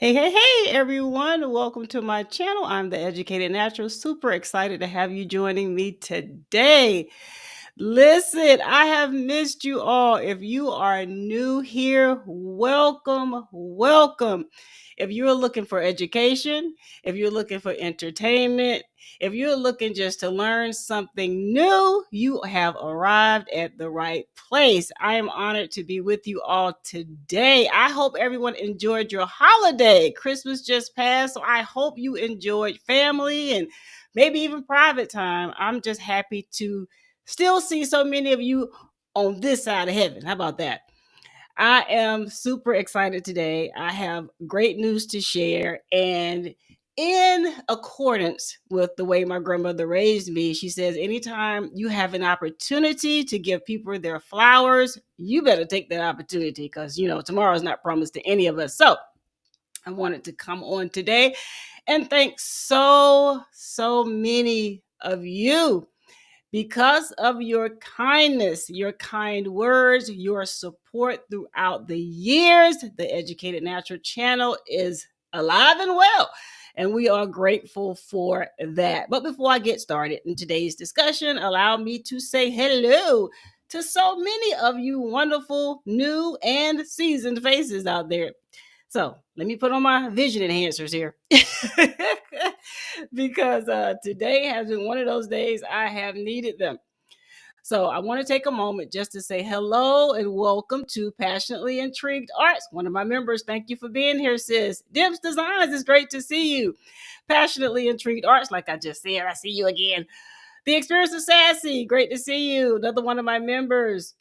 Hey, everyone. Welcome to my channel. I'm the Educated Natural. Super excited to have you joining me today. Listen, I have missed you all. If you are new here, welcome. If you're looking for education, if you're looking for entertainment, if you're looking just to learn something new, you have arrived at the right place. I am honored to be with you all today. I hope everyone enjoyed your holiday. Christmas just passed, so I hope you enjoyed family and maybe even private time. I'm just happy to still see so many of you on this side of heaven. How about that? I am super excited today. I have great news to share. And in accordance with the way my grandmother raised me, she says, anytime you have an opportunity to give people their flowers, you better take that opportunity because, tomorrow is not promised to any of us. So I wanted to come on today and thank so many of you because of your kindness, your kind words, your support throughout the years. The Educated Natural channel is alive and well, and we are grateful for that. But before I get started in today's discussion, allow me to say hello to so many of you wonderful new and seasoned faces out there. So let me put on my vision enhancers here because today has been one of those days I have needed them. So I want to take a moment just to say hello and welcome to Passionately Intrigued Arts. One of my members, thank you for being here, sis. Dips Designs, it's great to see you. Passionately Intrigued Arts, like I just said, I see you again. The Experience of Sassy, great to see you. Another one of my members.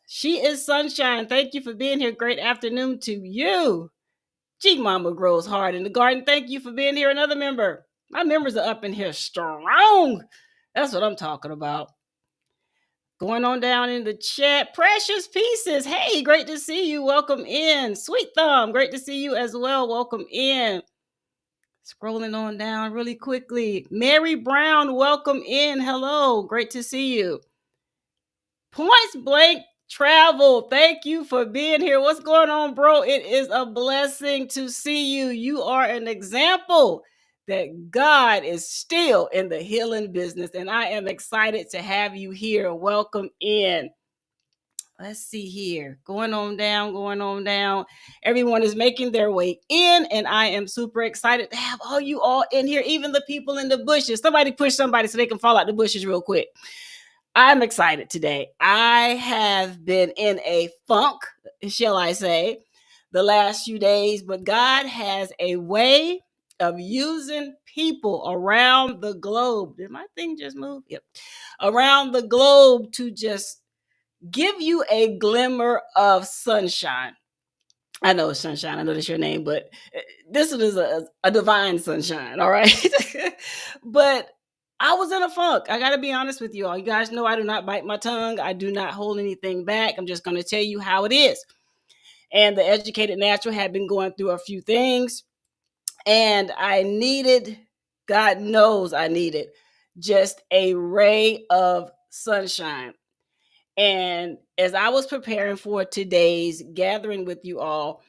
She is Sunshine. Thank you for being here. Great afternoon to you. G Mama Grows Hard in the Garden. Thank you for being here. Another member. My members are up in here strong. That's what I'm talking about. Going on down in the chat. Precious Pieces. Hey, great to see you. Welcome in. Sweet Thumb. Great to see you as well. Welcome in. Scrolling on down really quickly. Mary Brown, welcome in. Hello. Great to see you. Points Blank Travel. Thank you for being here. What's going on, bro? It is a blessing to see you. You are an example that God is still in the healing business, and I am excited to have you here. Welcome in. Let's see here. Going on down. Everyone is making their way in, and I am super excited to have all you all in here, even the people in the bushes. Somebody push somebody so they can fall out the bushes real quick. I'm excited today. I have been in a funk, shall I say, the last few days, but God has a way of using people around the globe. Did my thing just move? Yep. Around the globe to just give you a glimmer of sunshine. I know it's sunshine. I know that's your name, but this is a divine sunshine. All right. But I was in a funk. I got to be honest with you all. You guys know I do not bite my tongue. I do not hold anything back. I'm just going to tell you how it is. And the Educated Natural had been going through a few things. And I needed, God knows I needed, just a ray of sunshine. And as I was preparing for today's gathering with you all,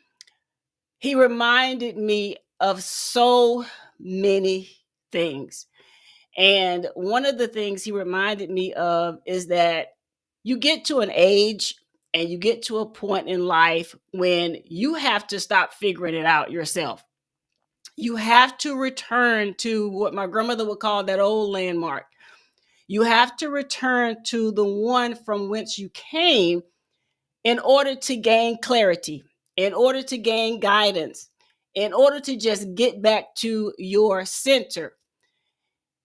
he reminded me of so many things. And one of the things he reminded me of is that you get to an age and you get to a point in life when you have to stop figuring it out yourself. You have to return to what my grandmother would call that old landmark. You have to return to the one from whence you came in order to gain clarity, in order to gain guidance, in order to just get back to your center.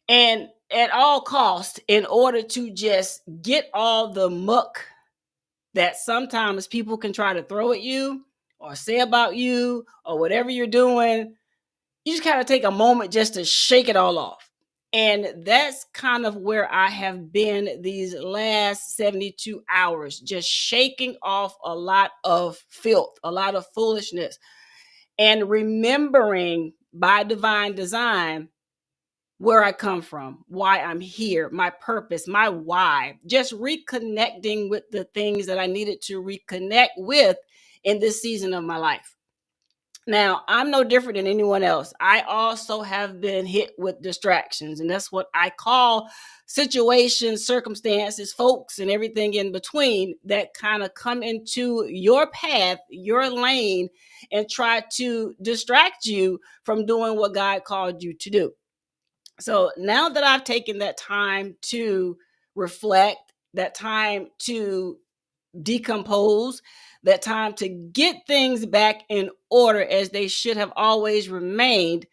And at all costs, in order to just get all the muck that sometimes people can try to throw at you or say about you or whatever you're doing, you just kind of take a moment just to shake it all off. And that's kind of where I have been these last 72 hours, just shaking off a lot of filth, a lot of foolishness, and remembering by divine design where I come from, why I'm here, my purpose, my why, just reconnecting with the things that I needed to reconnect with in this season of my life. Now, I'm no different than anyone else. I also have been hit with distractions, and that's what I call situations, circumstances, folks, and everything in between that kind of come into your path, your lane, and try to distract you from doing what God called you to do. So now that I've taken that time to reflect, that time to decompose, that time to get things back in order as they should have always remained,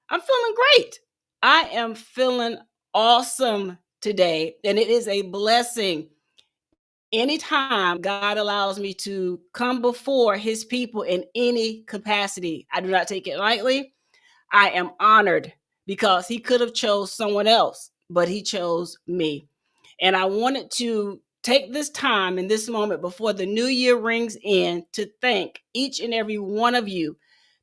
I'm feeling great. I am feeling awesome today, and it is a blessing anytime God allows me to come before his people in any capacity. I do not take it lightly. I am honored because he could have chose someone else, but he chose me. And I wanted to take this time in this moment before the new year rings in to thank each and every one of you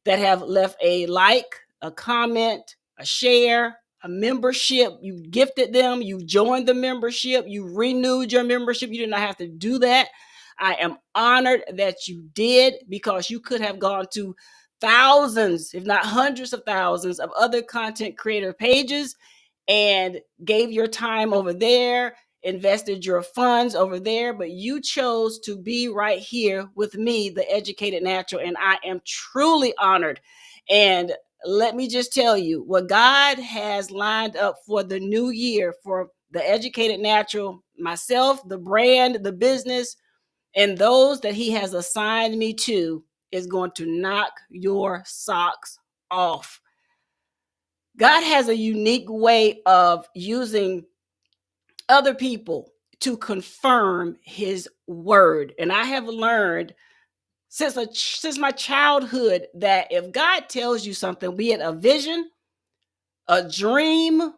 that have left a like, a comment, a share, a membership. You gifted them, you joined the membership, you renewed your membership. You did not have to do that. I am honored that you did, because you could have gone to thousands, if not hundreds of thousands, of other content creator pages and gave your time over there, invested your funds over there, but you chose to be right here with me, the Educated Natural, and I am truly honored. And let me just tell you what God has lined up for the new year for the Educated Natural, myself, the brand, the business, and those that he has assigned me to is going to knock your socks off. God has a unique way of using other people to confirm his word. And I have learned since my childhood that if God tells you something, be it a vision, a dream,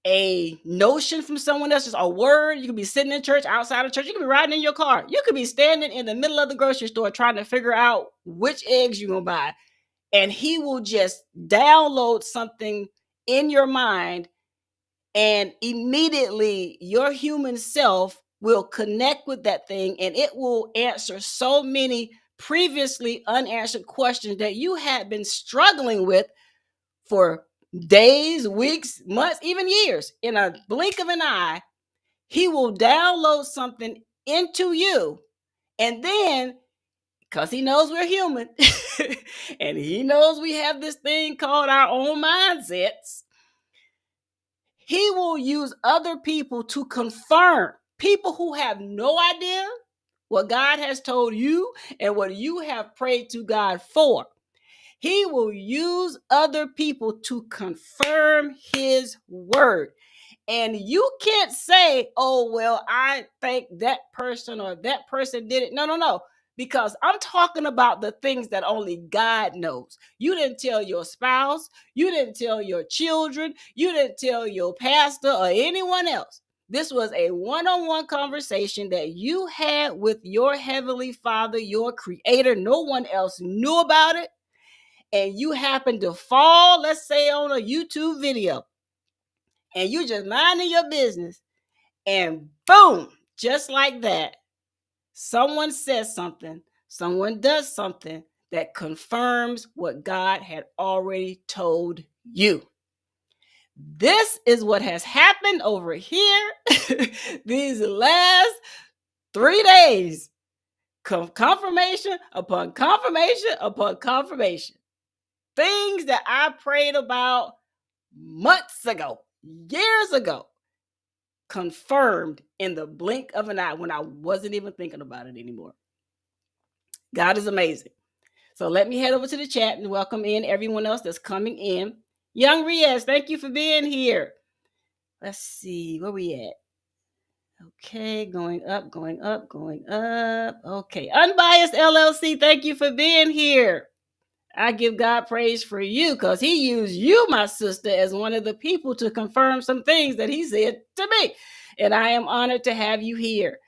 a notion from someone else, just a word. You could be sitting in church, outside of church. You could be riding in your car. You could be standing in the middle of the grocery store trying to figure out which eggs you're going to buy. And he will just download something in your mind, and immediately your human self will connect with that thing, and it will answer so many previously unanswered questions that you had been struggling with for days, weeks, months, even years. In a blink of an eye, he will download something into you. And then, because he knows we're human and he knows we have this thing called our own mindsets, he will use other people to confirm, people who have no idea what God has told you and what you have prayed to God for. He will use other people to confirm his word. And you can't say, oh, well, I think that person or that person did it. No, no, no. Because I'm talking about the things that only God knows. You didn't tell your spouse. You didn't tell your children. You didn't tell your pastor or anyone else. This was a one-on-one conversation that you had with your heavenly Father, your creator. No one else knew about it. And you happen to fall, let's say, on a YouTube video, and you just minding your business, and boom, just like that, someone says something, someone does something that confirms what God had already told you. This is what has happened over here these last 3 days. Confirmation upon confirmation upon confirmation. Things that I prayed about months ago, years ago, confirmed in the blink of an eye when I wasn't even thinking about it anymore. God is amazing. So let me head over to the chat and welcome in everyone else that's coming in. Young Riaz, thank you for being here. Let's see, where we at? Okay, going up, going up, going up. Okay, Unbiased LLC, thank you for being here. I give God praise for you because he used you, my sister, as one of the people to confirm some things that he said to me. And I am honored to have you here.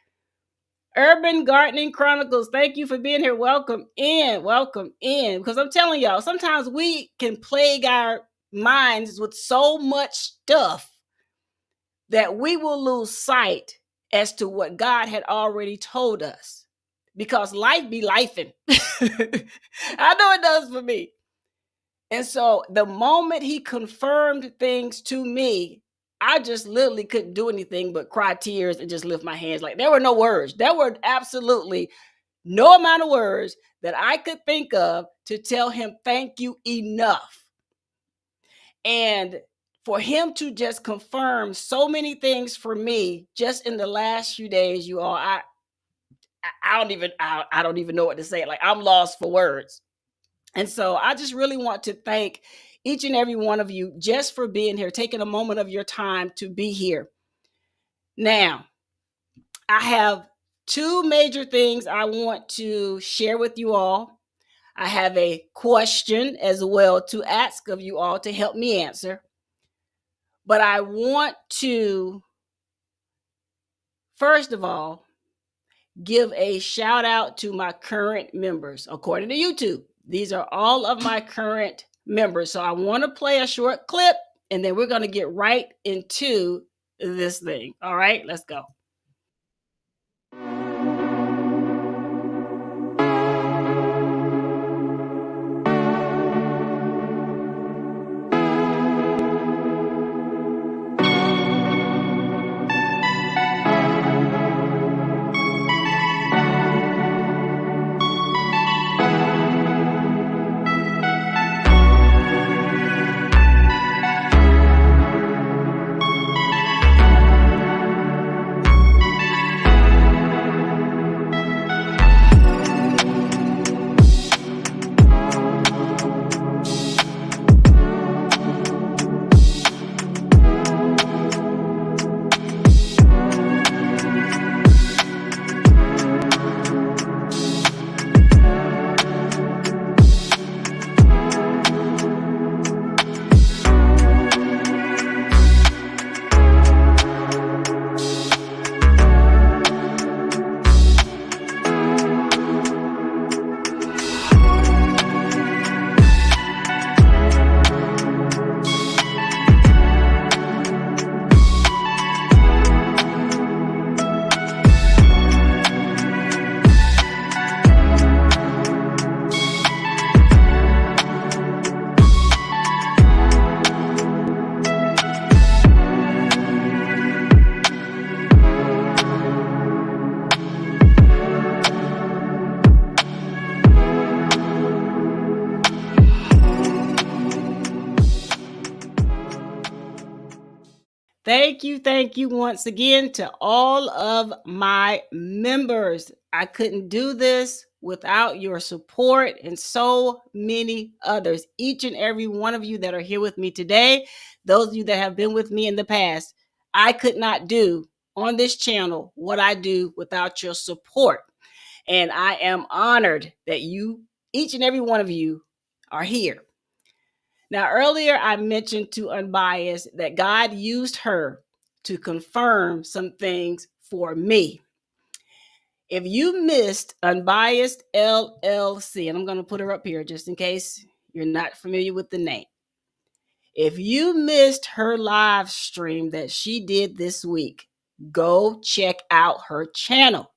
Urban Gardening Chronicles, thank you for being here. Welcome in, welcome in. Because I'm telling y'all, sometimes we can plague our minds with so much stuff that we will lose sight as to what God had already told us. because life be lifing. I know it does for me. And so the moment he confirmed things to me, I just literally couldn't do anything but cry tears and just lift my hands. Like, there were no words. There were absolutely no amount of words that I could think of to tell him thank you enough. And for him to just confirm so many things for me just in the last few days, you all, I don't even know what to say. Like, I'm lost for words. And so I just really want to thank each and every one of you just for being here, taking a moment of your time to be here. Now, I have two major things I want to share with you all. I have a question as well to ask of you all to help me answer. But I want to, first of all, give a shout out to my current members. According to YouTube, these are all of my current members. So I want to play a short clip and then we're going to get right into this thing. All right, let's go. Thank you once again to all of my members. I couldn't do this without your support and so many others. Each and every one of you that are here with me today, those of you that have been with me in the past, I could not do on this channel what I do without your support. And I am honored that you, each and every one of you, are here. Now, earlier I mentioned to Unbiased that God used her to confirm some things for me. If you missed Unbiased LLC, and I'm going to put her up here just in case you're not familiar with the name. If you missed her live stream that she did this week, go check out her channel.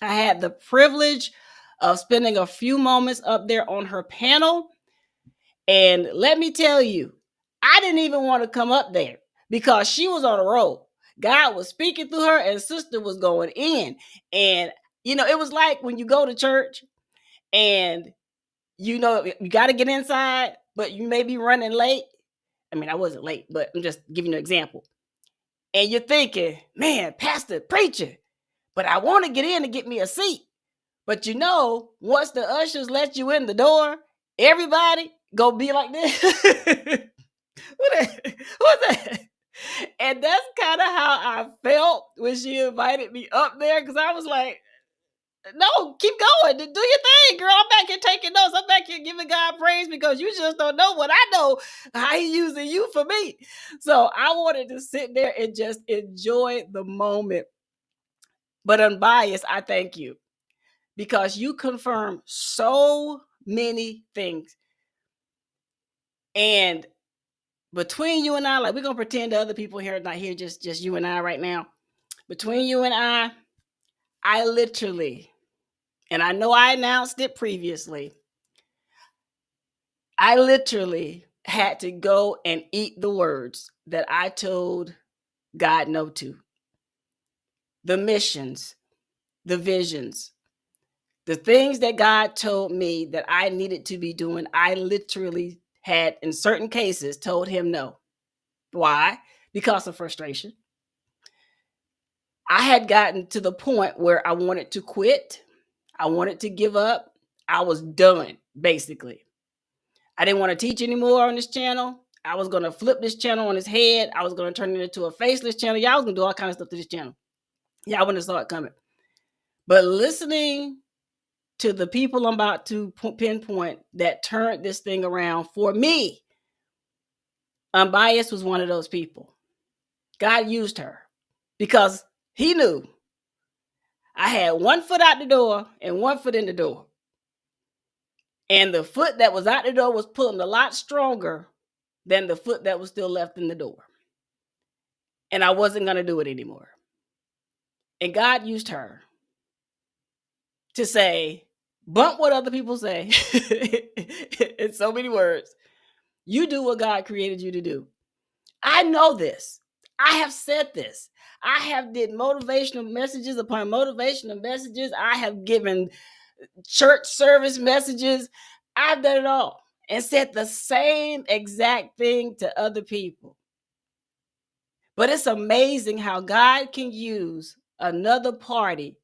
I had the privilege of spending a few moments up there on her panel. And let me tell you, I didn't even want to come up there because she was on a roll. God was speaking through her and sister was going in. And, it was like when you go to church and, you got to get inside, but you may be running late. I mean, I wasn't late, but I'm just giving you an example. And you're thinking, man, pastor, preacher, but I want to get in and get me a seat. But once the ushers let you in the door, everybody go be like this. What's that? And that's kind of how I felt when she invited me up there, because I was like, no, keep going. Do your thing, girl. I'm back here taking notes. I'm back here giving God praise because you just don't know what I know, how he using you for me. So I wanted to sit there and just enjoy the moment. But Unbiased, I thank you because you confirm so many things. And between you and I, like, we're going to pretend the other people here are not here, just you and I right now. Between you and I literally And I know I announced it previously. I literally had to go and eat the words that I told God no to. The missions, the visions, the things that God told me that I needed to be doing, I literally had, in certain cases, told him no. Why? Because of frustration. I had gotten to the point where I wanted to quit. I wanted to give up. I was done, basically. I didn't want to teach anymore on this channel. I was going to flip this channel on its head. I was going to turn it into a faceless channel. Y'all was going to do all kinds of stuff to this channel. Y'all wouldn't have saw it coming. But listening to the people I'm about to pinpoint that turned this thing around for me, Unbiased was one of those people. God used her because he knew I had one foot out the door and one foot in the door. And the foot that was out the door was pulling a lot stronger than the foot that was still left in the door. And I wasn't going to do it anymore. And God used her to say, bump what other people say in so many words. You do what God created you to do. I know this. I have said this. I have did motivational messages upon motivational messages. I have given church service messages. I've done it all and said the same exact thing to other people. But it's amazing how God can use another party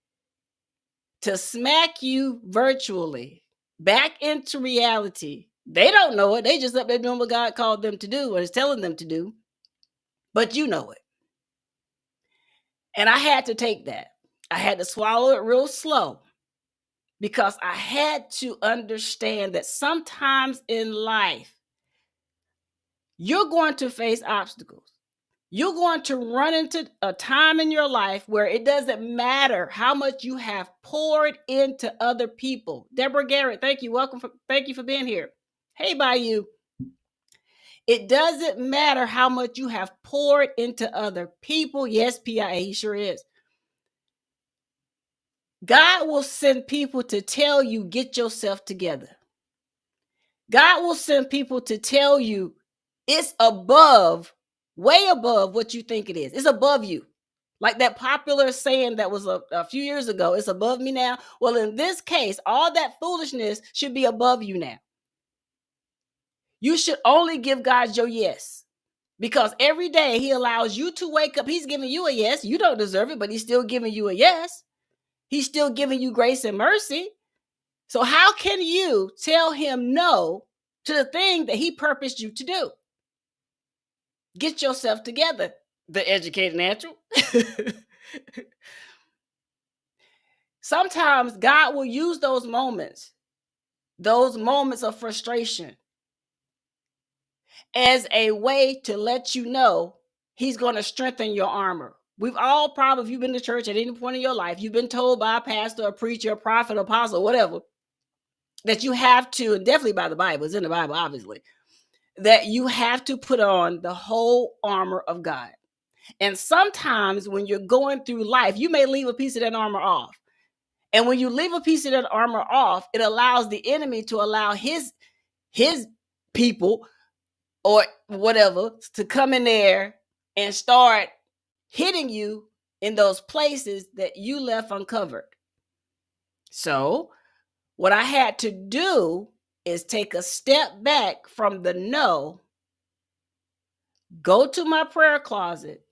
to smack you virtually back into reality. They don't know it. They just up there doing what God called them to do or is telling them to do. But you know it. And I had to take that. I had to swallow it real slow because I had to understand that sometimes in life, you're going to face obstacles. You're going to run into a time in your life where it doesn't matter how much you have poured into other people. Deborah Garrett, thank you. Thank you for being here. Hey, Bayou. It doesn't matter how much you have poured into other people. Yes, PIA, he sure is. God will send people to tell you, get yourself together. God will send people to tell you it's above, way above what you think it is. It's above you. Like that popular saying that was a few years ago, it's above me now. Well, in this case, all that foolishness should be above you now. You should only give God your yes. Because every day he allows you to wake up. He's giving you a yes. You don't deserve it, but he's still giving you a yes. He's still giving you grace and mercy. So how can you tell him no to the thing that he purposed you to do? Get yourself together, the educated natural. Sometimes God will use those moments of frustration, as a way to let you know he's going to strengthen your armor. We've all probably, if you've been to church at any point in your life, you've been told by a pastor, a preacher, a prophet, apostle, whatever, that you have to, and definitely by the Bible, it's in the Bible, obviously, that you have to put on the whole armor of God. And sometimes when you're going through life, you may leave a piece of that armor off. And when you leave a piece of that armor off, it allows the enemy to allow his people or whatever to come in there and start hitting you in those places that you left uncovered. So what I had to do is take a step back from the no, go to my prayer closet,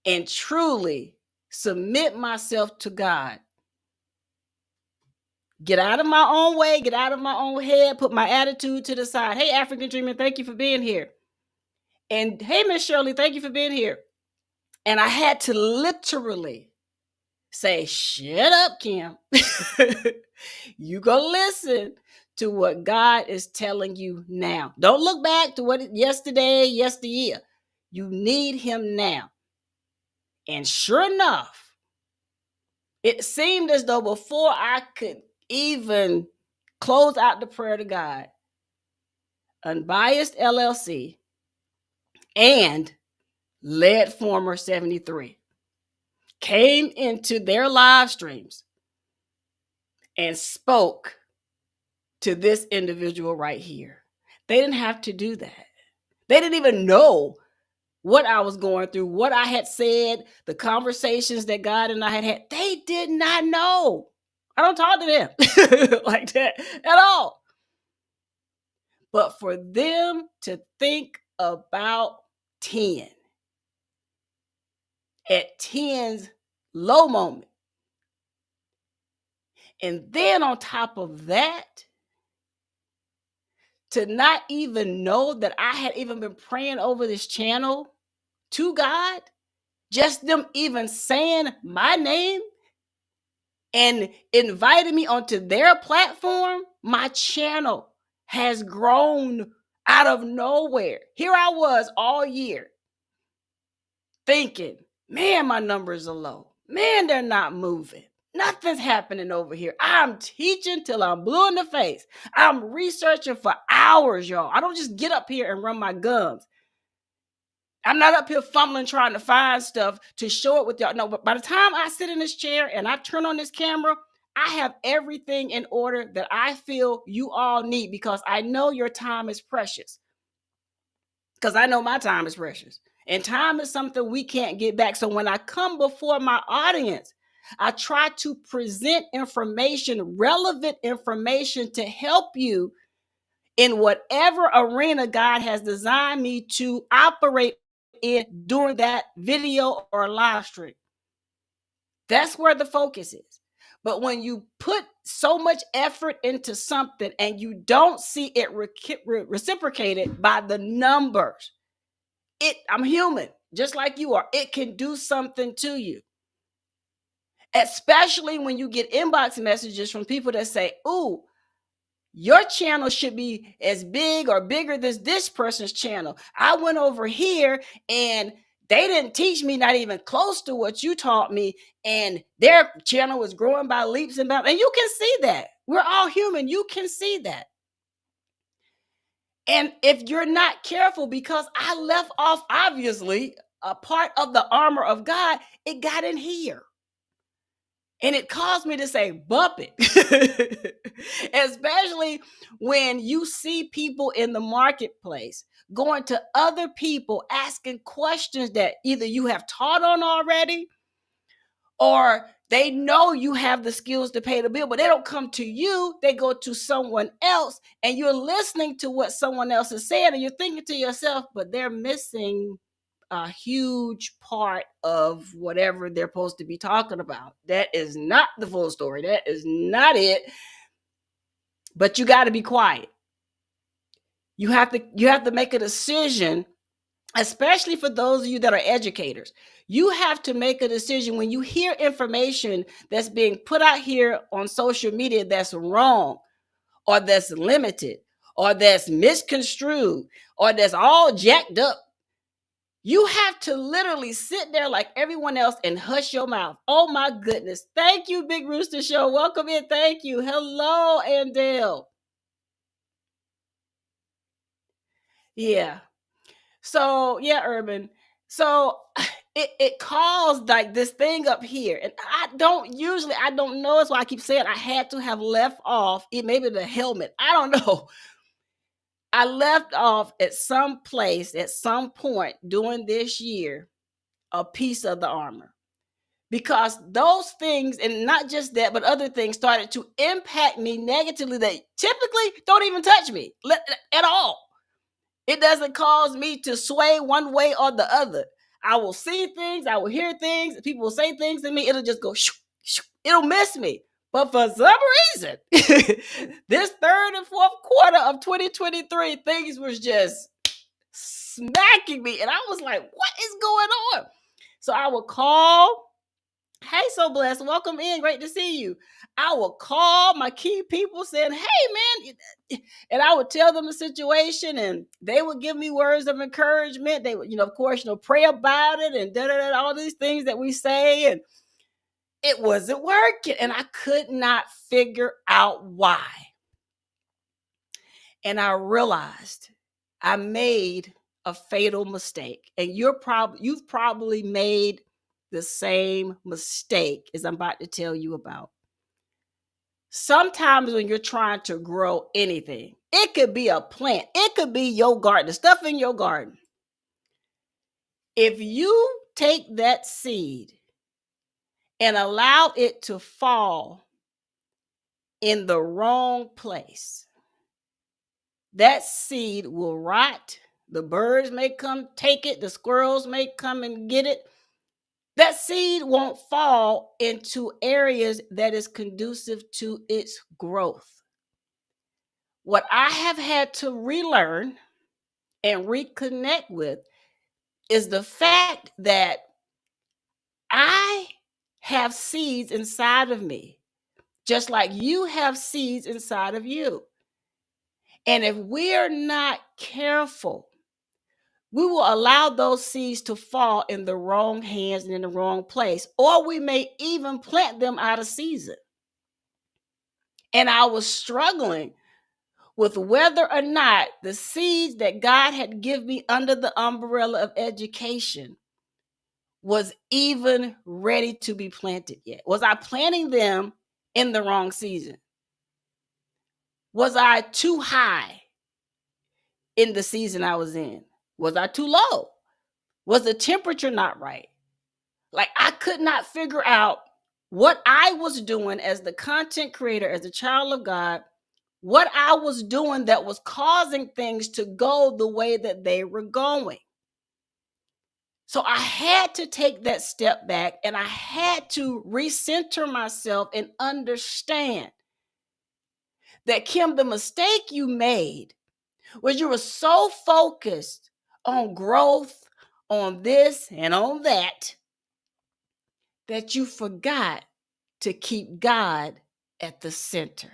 and truly submit myself to God. Get out of my own way, get out of my own head, put my attitude to the side. Hey, African Dreamer, thank you for being here. And hey, Miss Shirley, thank you for being here. And I had to literally say, shut up, Kim. You go listen to what God is telling you now. Don't look back to what yesteryear. You need him now. And sure enough, it seemed as though before I could even close out the prayer to God, Unbiased LLC and Led Former 73 came into their live streams and spoke to this individual right here. They didn't have to do that. They didn't even know what I was going through, what I had said, the conversations that God and I had had. They did not know. I don't talk to them like that at all. But for them to think about 10 at 10's low moment, and then on top of that, to not even know that I had even been praying over this channel to God, just them even saying my name and inviting me onto their platform, my channel has grown out of nowhere. Here I was all year thinking, man, my numbers are low. Man, they're not moving. Nothing's happening over here. I'm teaching till I'm blue in the face. I'm researching for hours, y'all. I don't just get up here and run my gums. I'm not up here fumbling trying to find stuff to show it with y'all. No, but by the time I sit in this chair and I turn on this camera, I have everything in order that I feel you all need, because I know your time is precious. Because I know my time is precious. And time is something we can't get back. So when I come before my audience, I try to present information, relevant information, to help you in whatever arena God has designed me to operate in during that video or live stream. That's where the focus is. But when you put so much effort into something and you don't see it reciprocated by the numbers, I'm human, just like you are. It can do something to you. Especially when you get inbox messages from people that say, ooh, your channel should be as big or bigger than this person's channel. I went over here and they didn't teach me not even close to what you taught me, and their channel was growing by leaps and bounds. And you can see that. We're all human. You can see that. And if you're not careful, because I left off, obviously, a part of the armor of God, it got in here. And it caused me to say, bump it. Especially when you see people in the marketplace going to other people asking questions that either you have taught on already, or they know you have the skills to pay the bill, but they don't come to you. They go to someone else, and you're listening to what someone else is saying, and you're thinking to yourself, but they're missing a huge part of whatever they're supposed to be talking about. That is not the full story. That is not it. But you got to be quiet. You have to make a decision, especially for those of you that are educators. You have to make a decision when you hear information that's being put out here on social media that's wrong, or that's limited, or that's misconstrued, or that's all jacked up. You have to literally sit there like everyone else and hush your mouth. Oh my goodness. Thank you, Big Rooster Show. Welcome in. Thank you. Hello, Andale. Yeah. So, yeah, Urban. So it caused like this thing up here. And I don't know. That's why I keep saying I had to have left off it, maybe the helmet. I don't know. I left off at some place at some point during this year a piece of the armor, because those things, and not just that, but other things started to impact me negatively that typically don't even touch me at all. It doesn't cause me to sway one way or the other. I will see things, I will hear things, people will say things to me, it'll just go shoo, shoo, it'll miss me. But for some reason, this third and fourth quarter of 2023, things was just smacking me. And I was like, what is going on? So I would call, hey, So Blessed, welcome in. Great to see you. I would call my key people saying, hey, man. And I would tell them the situation, and they would give me words of encouragement. They would, of course, pray about it and all these things that we say. And it wasn't working. And I could not figure out why. And I realized I made a fatal mistake. And you've probably made the same mistake as I'm about to tell you about. Sometimes when you're trying to grow anything, it could be a plant, it could be your garden, the stuff in your garden. If you take that seed and allow it to fall in the wrong place, that seed will rot. The birds may come take it, the squirrels may come and get it. That seed won't fall into areas that is conducive to its growth. What I have had to relearn and reconnect with is the fact that I have seeds inside of me, just like you have seeds inside of you. And if we're not careful, we will allow those seeds to fall in the wrong hands and in the wrong place, or we may even plant them out of season. And I was struggling with whether or not the seeds that God had given me under the umbrella of education was even ready to be planted yet. Was I planting them in the wrong season? Was I too high in the season I was in? Was I too low? Was the temperature not right? Like, I could not figure out what I was doing as the content creator, as a child of God, what I was doing that was causing things to go the way that they were going. So I had to take that step back and I had to recenter myself and understand that, Kim, the mistake you made was you were so focused on growth, on this and on that you forgot to keep God at the center.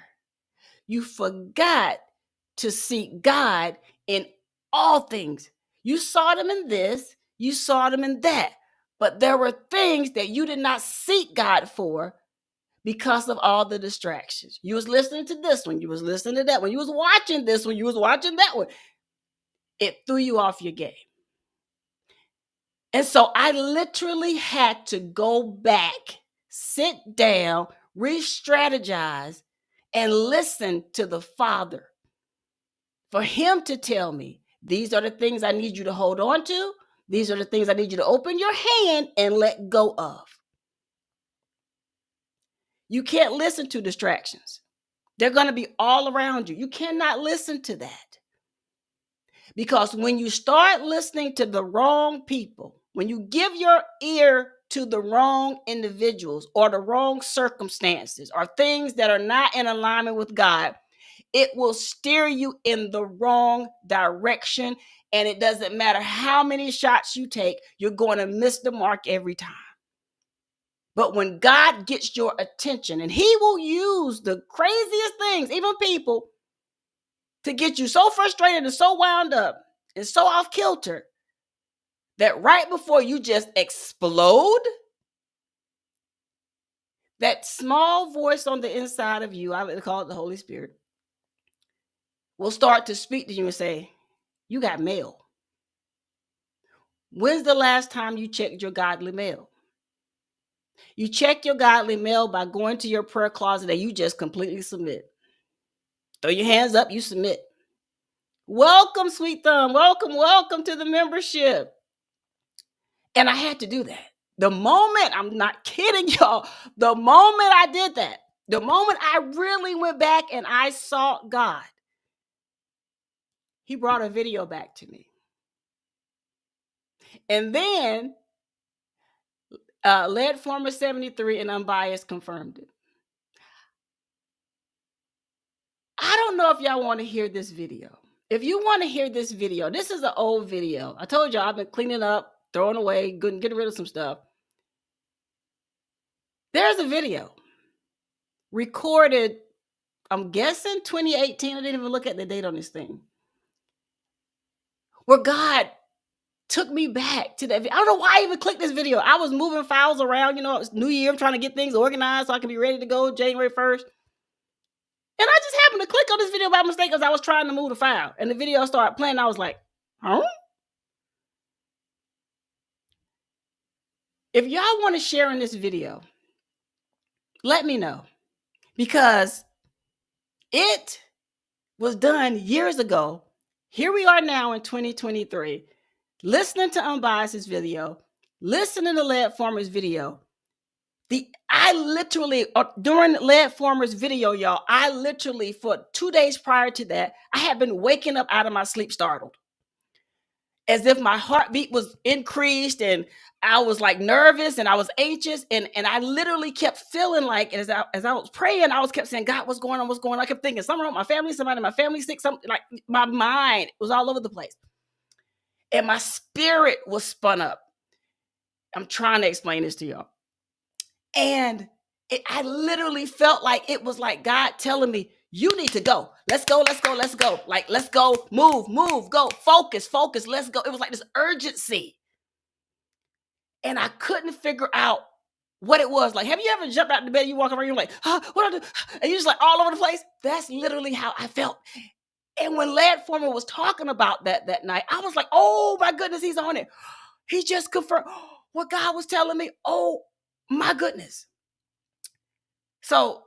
You forgot to seek God in all things. You sought him in this, you sought him in that, but there were things that you did not seek God for because of all the distractions. You was listening to this one, you was listening to that one, you was watching this one, you was watching that one. It threw you off your game. And so I literally had to go back, sit down, re-strategize, and listen to the Father for him to tell me, these are the things I need you to hold on to. These are the things I need you to open your hand and let go of. You can't listen to distractions. They're going to be all around you. You cannot listen to that. Because when you start listening to the wrong people, when you give your ear to the wrong individuals or the wrong circumstances or things that are not in alignment with God, it will steer you in the wrong direction. And it doesn't matter how many shots you take, you're going to miss the mark every time. But when God gets your attention, and he will use the craziest things, even people, to get you so frustrated and so wound up and so off kilter that right before you just explode, that small voice on the inside of you, I like to call it the Holy Spirit, will start to speak to you and say, you got mail. When's the last time you checked your godly mail? You check your godly mail by going to your prayer closet and you just completely submit. Throw your hands up, you submit. Welcome, Sweet Thumb. Welcome to the membership. And I had to do that. The moment, I'm not kidding y'all, the moment I did that, the moment I really went back and I sought God, he brought a video back to me. And then Led Former 73 and Unbiased confirmed it. I don't know if y'all want to hear this video. If you want to hear this video, this is an old video. I told y'all I've been cleaning up, throwing away, getting rid of some stuff. There's a video recorded, I'm guessing 2018. I didn't even look at the date on this thing, where God took me back to that. I don't know why I even clicked this video. I was moving files around. You know, it's New Year. I'm trying to get things organized so I can be ready to go January 1st. And I just happened to click on this video by mistake because I was trying to move the file. And the video started playing. I was like, huh? If y'all want to share in this video, let me know. because it was done years ago. Here we are now in 2023, listening to Unbiased's video, listening to Led Former's video. I literally, during Led Former's video, y'all, I literally, for 2 days prior to that, I had been waking up out of my sleep startled, as if my heartbeat was increased and I was like nervous and I was anxious. And I literally kept feeling like, as I was praying, I kept saying, God, what's going on? What's going on? I kept thinking, something wrong with my family, somebody in my family sick, something, like my mind was all over the place. And my spirit was spun up. I'm trying to explain this to y'all. And I literally felt like it was like God telling me, you need to go. Let's go, let's go, let's go. Like, let's go, move, go, focus, let's go. It was like this urgency. And I couldn't figure out what it was. Like, have you ever jumped out of bed, you walk around, you're like, what do I do? And you're just like all over the place. That's literally how I felt. And when Led Former was talking about that night, I was like, oh my goodness, he's on it. He just confirmed what God was telling me. Oh my goodness. So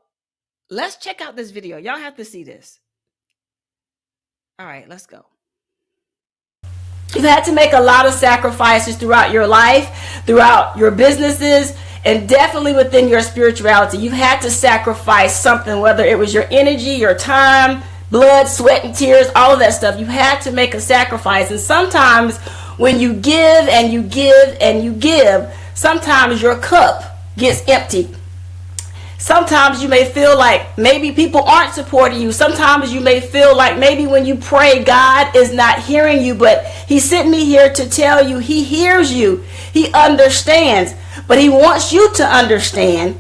let's check out this video. Y'all have to see this. All right, let's go. You've had to make a lot of sacrifices throughout your life, throughout your businesses, and definitely within your spirituality. You've had to sacrifice something, whether it was your energy, your time, blood, sweat, and tears, all of that stuff. You had to make a sacrifice. And sometimes when you give and you give and you give, sometimes your cup gets empty. Sometimes you may feel like maybe people aren't supporting you. Sometimes you may feel like maybe when you pray, God is not hearing you, but he sent me here to tell you he hears you. He understands, but he wants you to understand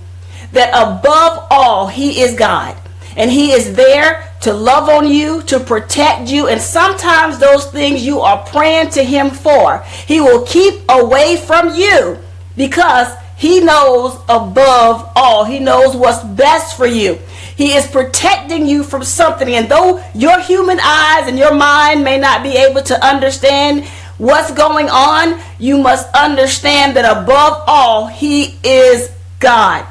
that above all, he is God, and he is there to love on you, to protect you. And sometimes those things you are praying to him for, he will keep away from you because he knows above all. He knows what's best for you. He is protecting you from something. And though your human eyes and your mind may not be able to understand what's going on, you must understand that above all, he is God.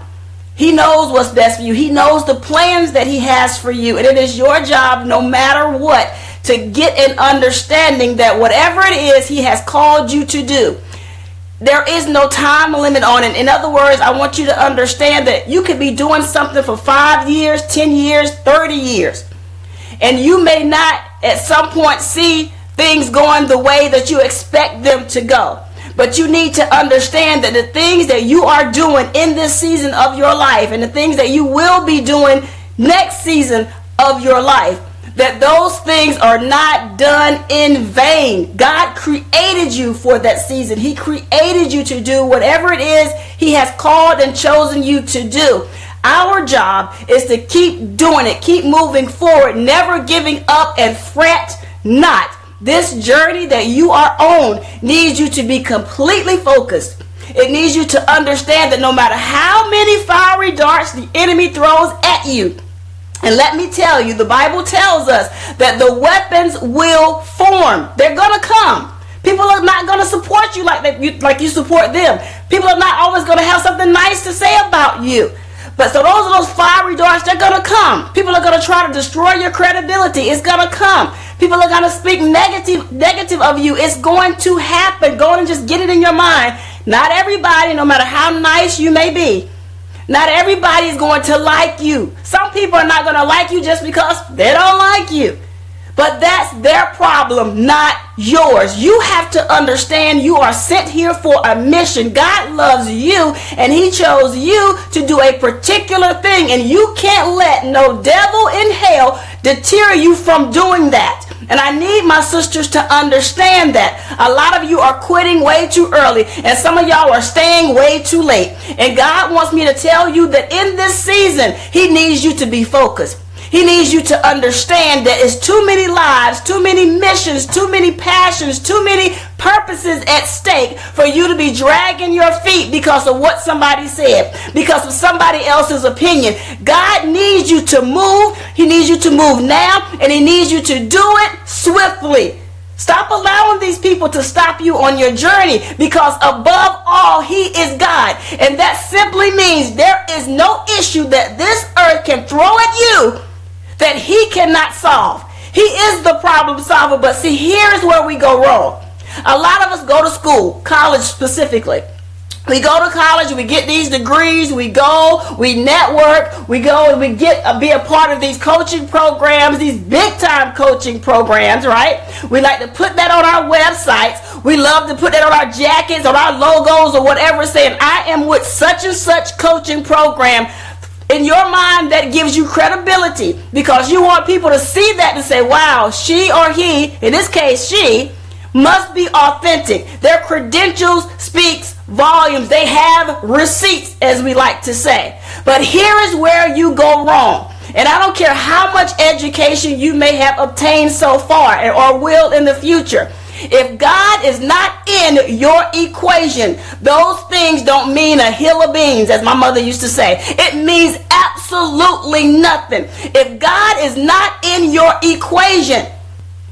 He knows what's best for you. He knows the plans that he has for you. And it is your job, no matter what, to get an understanding that whatever it is he has called you to do, there is no time limit on it. In other words, I want you to understand that you could be doing something for 5 years, 10 years, 30 years. And you may not at some point see things going the way that you expect them to go. But you need to understand that the things that you are doing in this season of your life and the things that you will be doing next season of your life, that those things are not done in vain. God created you for that season. He created you to do whatever it is he has called and chosen you to do. Our job is to keep doing it, keep moving forward, never giving up, and fret not. This journey that you are on needs you to be completely focused. It needs you to understand that no matter how many fiery darts the enemy throws at you, and let me tell you, the Bible tells us that the weapons will form. They're going to come. People are not going to support you like you support them. People are not always going to have something nice to say about you. But so those fiery darts, they're going to come. People are going to try to destroy your credibility. It's going to come. People are going to speak negative of you. It's going to happen. Go and just get it in your mind. Not everybody, no matter how nice you may be, not everybody is going to like you. Some people are not going to like you just because they don't like you. But that's their problem, not yours. You have to understand you are sent here for a mission. God loves you, and he chose you to do a particular thing. And you can't let no devil in hell deter you from doing that. And I need my sisters to understand that. A lot of you are quitting way too early, and some of y'all are staying way too late. And God wants me to tell you that in this season, he needs you to be focused. He needs you to understand that it's too many lives, too many missions, too many passions, too many purposes at stake for you to be dragging your feet because of what somebody said, because of somebody else's opinion. God needs you to move. He needs you to move now, and he needs you to do it swiftly. Stop allowing these people to stop you on your journey, because above all, he is God. And that simply means there is no issue that this earth can throw at you that he cannot solve. He is the problem solver. But see, here's where we go wrong. A lot of us go to school, college specifically. We go to college, we get these degrees, we go, we network, we go and we be a part of these coaching programs, these big time coaching programs, right? We like to put that on our websites. We love to put that on our jackets, on our logos or whatever, saying I am with such and such coaching program. In your mind, that gives you credibility, because you want people to see that and say, wow, she or he, in this case she, must be authentic. Their credentials speaks volumes. They have receipts, as we like to say. But here is where you go wrong. And I don't care how much education you may have obtained so far or will in the future. If God is not in your equation, those things don't mean a hill of beans, as my mother used to say. It means absolutely nothing. If God is not in your equation,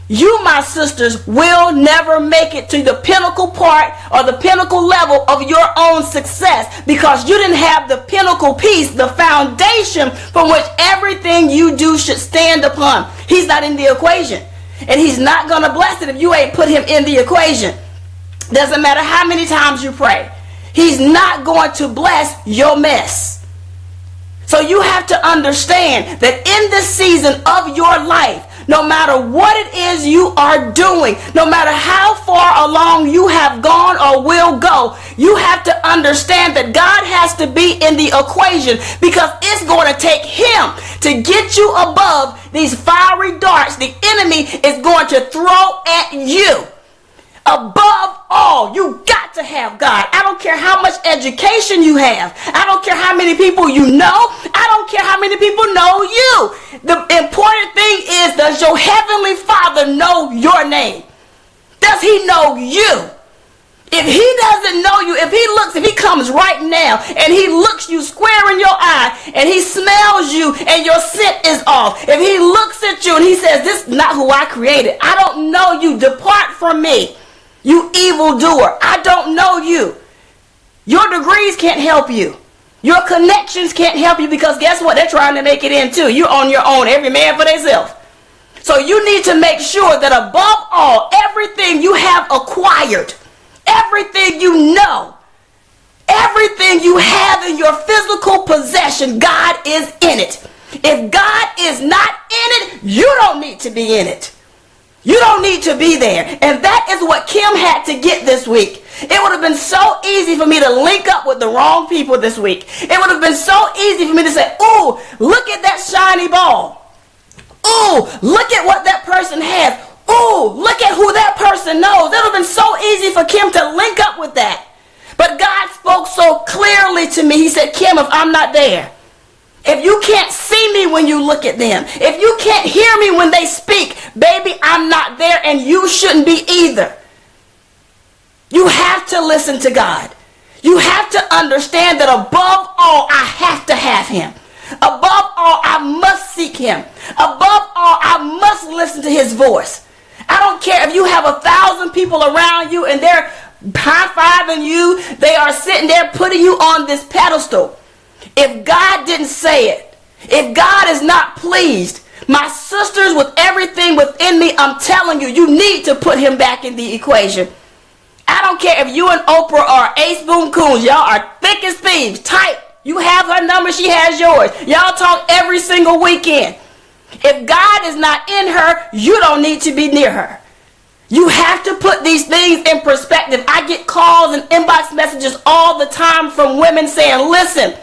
you, my sisters, will never make it to the pinnacle part or the pinnacle level of your own success, because you didn't have the pinnacle piece, the foundation from which everything you do should stand upon. He's not in the equation, and he's not going to bless it if you ain't put him in the equation. Doesn't matter how many times you pray. He's not going to bless your mess. So you have to understand that in this season of your life, no matter what it is you are doing, no matter how far along you have gone or will go, you have to understand that God has to be in the equation, because it's going to take him to get you above these fiery darts the enemy is going to throw at you. Above all, you got to have God. I don't care how much education you have. I don't care how many people you know. I don't care how many people know you. The important thing is, does your heavenly Father know your name? Does he know you? If he doesn't know you, if he comes right now and he looks you square in your eye and he smells you and your scent is off, if he looks at you and he says, this is not who I created, I don't know you, depart from me, you evildoer, I don't know you. Your degrees can't help you. Your connections can't help you, because guess what? They're trying to make it in too. You're on your own, every man for themselves. So you need to make sure that above all, everything you have acquired, everything you know, everything you have in your physical possession, God is in it. If God is not in it, you don't need to be in it. You don't need to be there. And that is what Kim had to get this week. It would have been so easy for me to link up with the wrong people this week. It would have been so easy for me to say, ooh, look at that shiny ball. Ooh, look at what that person has. Ooh, look at who that person knows. It would have been so easy for Kim to link up with that. But God spoke so clearly to me. He said, Kim, if I'm not there, if you can't see me when you look at them, if you can't hear me when they speak, baby, I'm not there, and you shouldn't be either. You have to listen to God. You have to understand that above all, I have to have him. Above all, I must seek him. Above all, I must listen to his voice. I don't care if you have 1,000 people around you and they're high-fiving you. They are sitting there putting you on this pedestal. If God didn't say it, if God is not pleased, my sisters, with everything within me, I'm telling you, you need to put him back in the equation. I don't care if you and Oprah are Ace Boom Coons. Y'all are thick as thieves, tight. You have her number, she has yours. Y'all talk every single weekend. If God is not in her, you don't need to be near her. You have to put these things in perspective. I get calls and inbox messages all the time from women saying, listen,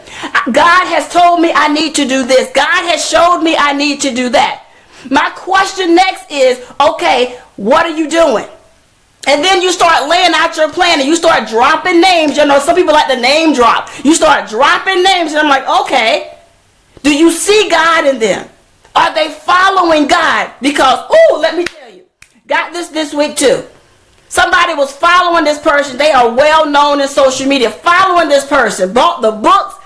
God has told me I need to do this. God has showed me I need to do that. My question next is, okay, what are you doing? And then you start laying out your plan and you start dropping names. You know, some people like to name drop. You start dropping names and I'm like, okay, do you see God in them? Are they following God? Because, let me tell you, got this week too. Somebody was following this person. They are well known in social media. Following this person. Bought the books.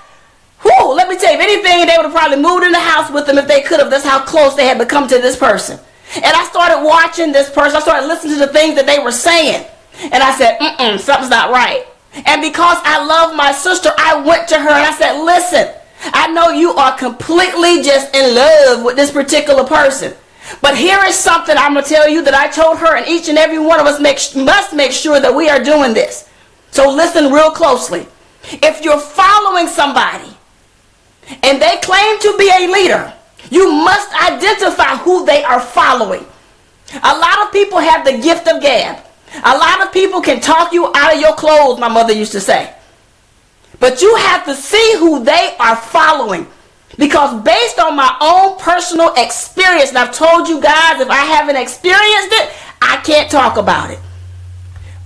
Let me tell you, if anything, they would have probably moved in the house with them if they could have. That's how close they had become to this person. And I started watching this person. I started listening to the things that they were saying. And I said, something's not right. And because I love my sister, I went to her and I said, listen, I know you are completely just in love with this particular person. But here is something I'm going to tell you that I told her, and each and every one of us must make sure that we are doing this. So listen real closely. If you're following somebody and they claim to be a leader, you must identify who they are following. A lot of people have the gift of gab. A lot of people can talk you out of your clothes, my mother used to say. But you have to see who they are following. Because based on my own personal experience, and I've told you guys, if I haven't experienced it, I can't talk about it.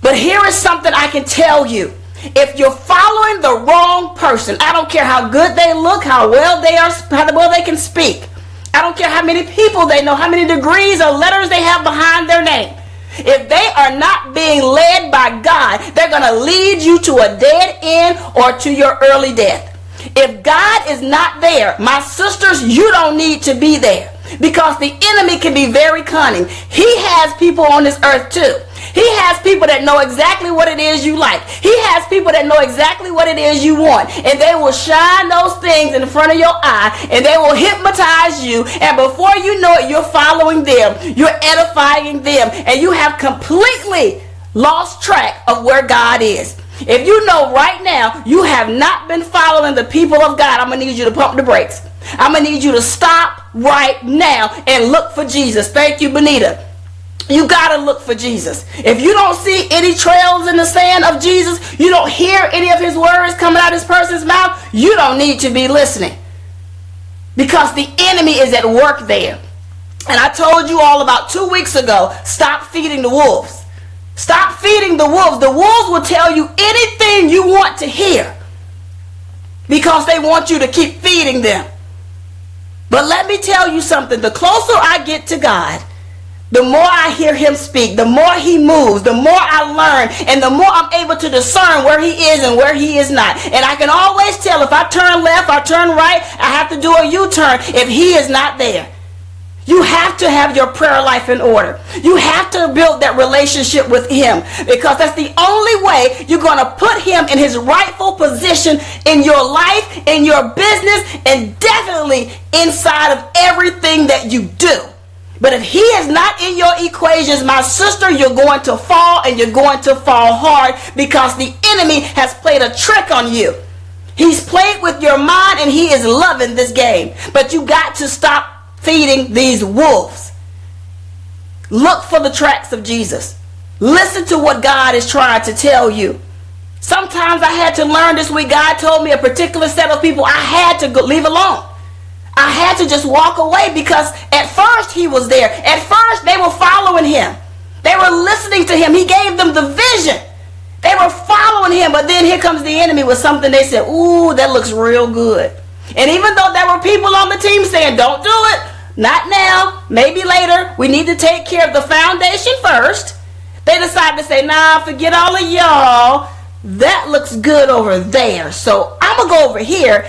But here is something I can tell you. If you're following the wrong person, I don't care how good they look, how well they are, how well they can speak. I don't care how many people they know, how many degrees or letters they have behind their name. If they are not being led by God, they're going to lead you to a dead end or to your early death. If God is not there, my sisters, you don't need to be there. Because the enemy can be very cunning. He has people on this earth too. He has people that know exactly what it is you like. He has people that know exactly what it is you want. And they will shine those things in front of your eye. And they will hypnotize you. And before you know it, you're following them. You're edifying them. And you have completely lost track of where God is. If you know right now you have not been following the people of God, I'm going to need you to pump the brakes. I'm going to need you to stop right now and look for Jesus. Thank you, Benita. You got to look for Jesus. If you don't see any trails in the sand of Jesus, you don't hear any of his words coming out of this person's mouth, you don't need to be listening. Because the enemy is at work there. And I told you all about 2 weeks ago, stop feeding the wolves. Stop feeding the wolves. The wolves will tell you anything you want to hear because they want you to keep feeding them. But let me tell you something. The closer I get to God, the more I hear him speak, the more he moves, the more I learn, and the more I'm able to discern where he is and where he is not. And I can always tell if I turn left or turn right, I have to do a U-turn if he is not there. You have to have your prayer life in order. You have to build that relationship with him because that's the only way you're going to put him in his rightful position in your life, in your business, and definitely inside of everything that you do. But if he is not in your equations, my sister, you're going to fall, and you're going to fall hard because the enemy has played a trick on you. He's played with your mind and he is loving this game. But you got to stop feeding these wolves. Look for the tracks of Jesus. Listen to what God is trying to tell you. Sometimes I had to learn this week. God told me a particular set of people I had to leave alone. I had to just walk away because at first he was there. At first they were following him. They were listening to him. He gave them the vision. They were following him. But then here comes the enemy with something they said, ooh, that looks real good. And even though there were people on the team saying, don't do it, not now, maybe later, we need to take care of the foundation first, they decided to say, nah, forget all of y'all. That looks good over there. So I'm going to go over here.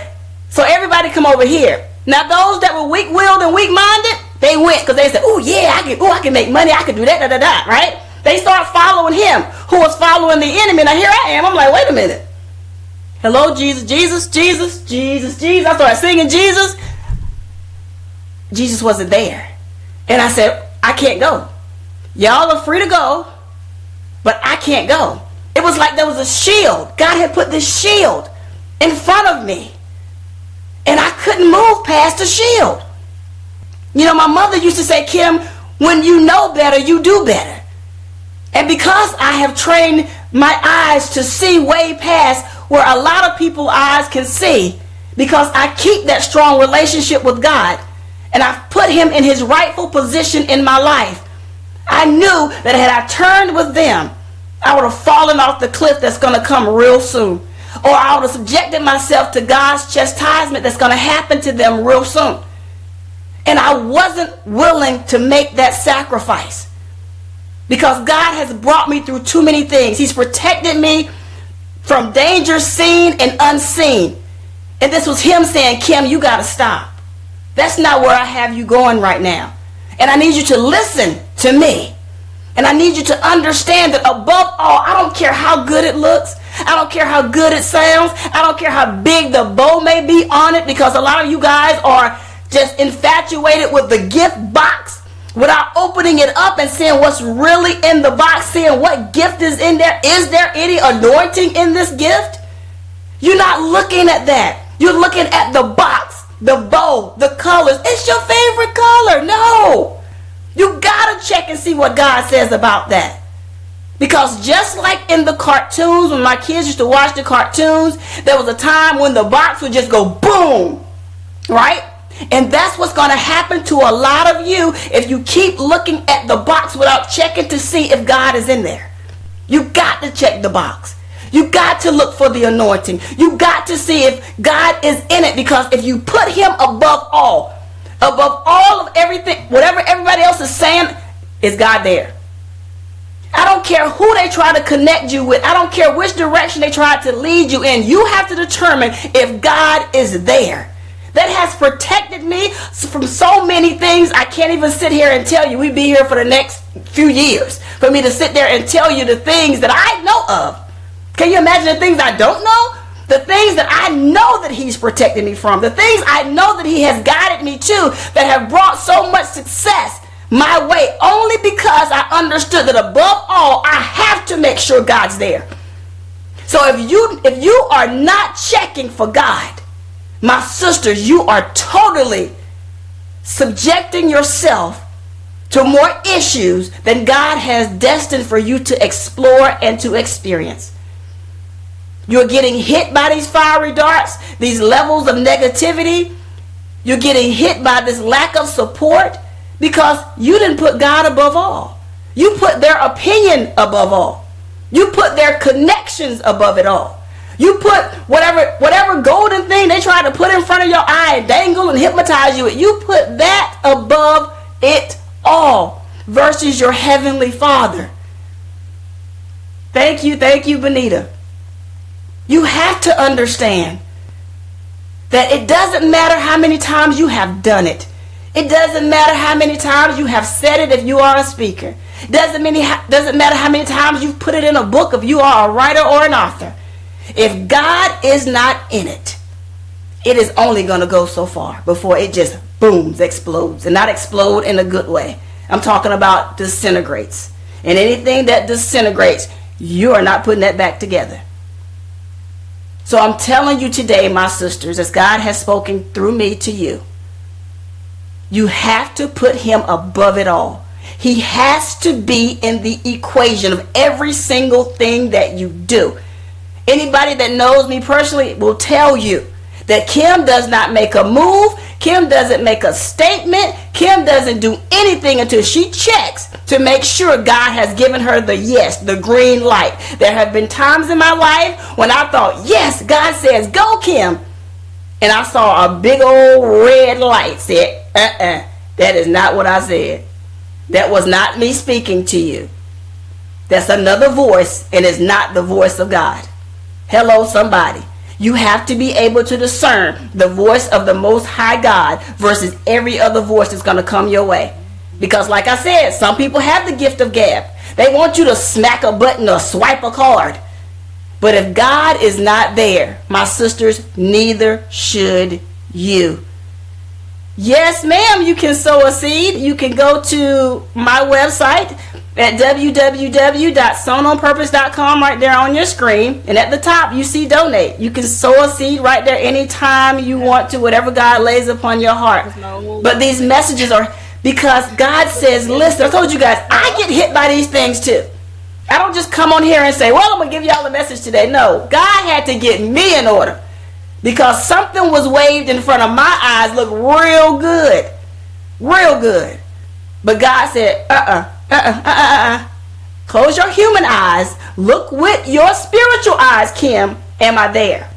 So everybody come over here. Now those that were weak-willed and weak-minded, they went because they said, oh yeah, I can make money. I can do that, right? They start following him who was following the enemy. Now here I am. I'm like, wait a minute. Hello, Jesus, Jesus, Jesus, Jesus, Jesus. I started singing Jesus. Jesus wasn't there. And I said, I can't go. Y'all are free to go, but I can't go. It was like there was a shield. God had put this shield in front of me. And I couldn't move past the shield. You know, my mother used to say, Kim, when you know better, you do better. And because I have trained my eyes to see way past where a lot of people's eyes can see, because I keep that strong relationship with God, and I've put him in his rightful position in my life, I knew that had I turned with them, I would have fallen off the cliff that's going to come real soon. Or I would have subjected myself to God's chastisement that's going to happen to them real soon. And I wasn't willing to make that sacrifice. Because God has brought me through too many things. He's protected me from danger seen and unseen. And this was him saying, Kim, you got to stop. That's not where I have you going right now. And I need you to listen to me. And I need you to understand that above all, I don't care how good it looks. I don't care how good it sounds. I don't care how big the bow may be on it, because a lot of you guys are just infatuated with the gift box without opening it up and seeing what's really in the box, seeing what gift is in there. Is there any anointing in this gift? You're not looking at that. You're looking at the box, the bow, the colors. It's your favorite color. No. You gotta check and see what God says about that. Because just like in the cartoons, when my kids used to watch the cartoons, there was a time when the box would just go boom, right? And that's what's going to happen to a lot of you if you keep looking at the box without checking to see if God is in there. You got to check the box. You got to look for the anointing. You got to see if God is in it, because if you put him above all of everything, whatever everybody else is saying, is God there? I don't care who they try to connect you with. I don't care which direction they try to lead you in. You have to determine if God is there. That has protected me from so many things I can't even sit here and tell you. We'd be here for the next few years for me to sit there and tell you the things that I know of. Can you imagine the things I don't know? The things that I know that he's protected me from. The things I know that he has guided me to, that have brought so much success my way, only because I understood that above all, I have to make sure God's there. So if you are not checking for God, my sisters, you are totally subjecting yourself to more issues than God has destined for you to explore and to experience. You're getting hit by these fiery darts, these levels of negativity. You're getting hit by this lack of support because you didn't put God above all. You put their opinion above all. You put their connections above it all. You put whatever golden thing they try to put in front of your eye and dangle and hypnotize you with. You put that above it all versus your heavenly Father. Thank you, Benita. You have to understand that it doesn't matter how many times you have done it. It doesn't matter how many times you have said it if you are a speaker. It doesn't matter how many times you've put it in a book if you are a writer or an author. If God is not in it, it is only going to go so far before it just booms, explodes. And not explode in a good way. I'm talking about disintegrates. And anything that disintegrates, you are not putting that back together. So I'm telling you today, my sisters, as God has spoken through me to you, you have to put him above it all. He has to be in the equation of every single thing that you do. Anybody that knows me personally will tell you that Kim does not make a move. Kim doesn't make a statement. Kim doesn't do anything until she checks to make sure God has given her the yes, the green light. There have been times in my life when I thought, yes, God says, go, Kim. And I saw a big old red light said, that is not what I said. That was not me speaking to you. That's another voice, and it's not the voice of God. Hello, somebody. You have to be able to discern the voice of the Most High God versus every other voice that's going to come your way. Because like I said, some people have the gift of gab. They want you to smack a button or swipe a card. But if God is not there, my sisters, neither should you. Yes, ma'am, you can sow a seed. You can go to my website at www.sownonpurpose.com right there on your screen. And at the top, you see donate. You can sow a seed right there anytime you want to, whatever God lays upon your heart. But these messages are because God says, listen, I told you guys, I get hit by these things too. I don't just come on here and say, well, I'm going to give y'all a message today. No, God had to get me in order. Because something was waved in front of my eyes, looked real good. Real good. But God said, close your human eyes. Look with your spiritual eyes, Kim. Am I there?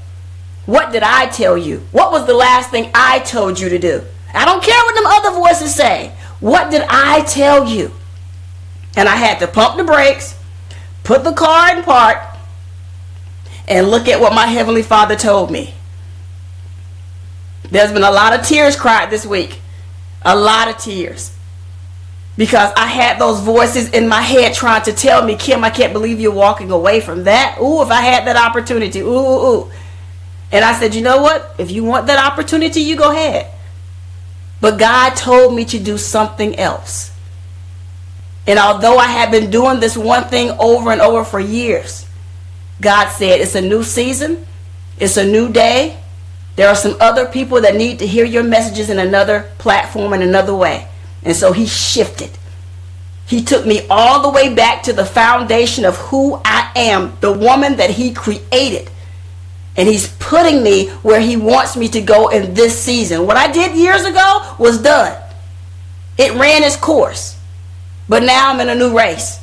What did I tell you? What was the last thing I told you to do? I don't care what them other voices say. What did I tell you? And I had to pump the brakes, put the car in park, and look at what my Heavenly Father told me. There's been a lot of tears cried this week. A lot of tears. because I had those voices in my head trying to tell me, Kim, I can't believe you're walking away from that. Ooh, if I had that opportunity. Ooh, ooh, ooh. And I said, you know what? If you want that opportunity, you go ahead. But God told me to do something else. And although I had been doing this one thing over and over for years, God said, it's a new season. It's a new day. There are some other people that need to hear your messages in another platform in another way. And so he shifted. He took me all the way back to the foundation of who I am, the woman that he created. And he's putting me where he wants me to go in this season. What I did years ago was done. It ran its course. But now I'm in a new race.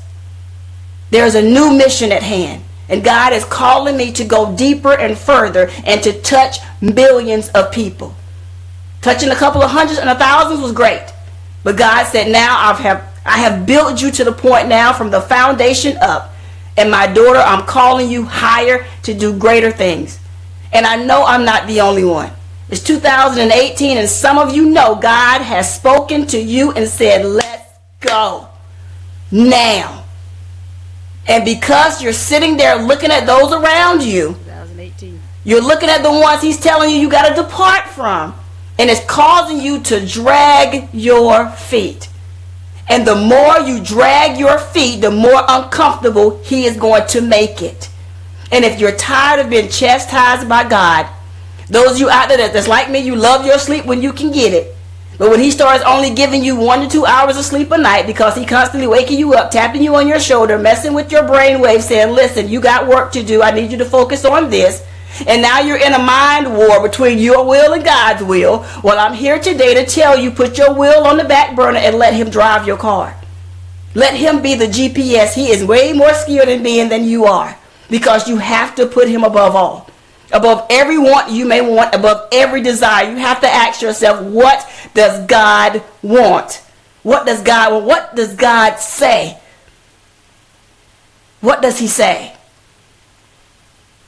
There's a new mission at hand. And God is calling me to go deeper and further and to touch millions of people. Touching a couple of hundreds and thousands was great. But God said, now I have built you to the point now from the foundation up. And my daughter, I'm calling you higher to do greater things. And I know I'm not the only one. It's 2018 and some of you know God has spoken to you and said, let's go now. And because you're sitting there looking at those around you, 2018. You're looking at the ones he's telling you got to depart from. And it's causing you to drag your feet. And the more you drag your feet, the more uncomfortable he is going to make it. And if you're tired of being chastised by God, those of you out there that's like me, you love your sleep when you can get it. But when he starts only giving you 1 to 2 hours of sleep a night because he constantly waking you up, tapping you on your shoulder, messing with your brainwave, saying, listen, you got work to do. I need you to focus on this. And now you're in a mind war between your will and God's will. Well, I'm here today to tell you, put your will on the back burner and let him drive your car. Let him be the GPS. He is way more skilled in being than you are, because you have to put him above all. Above every want you may want, above every desire. You have to ask yourself, what does God want? What does God want? What does God say? What does he say?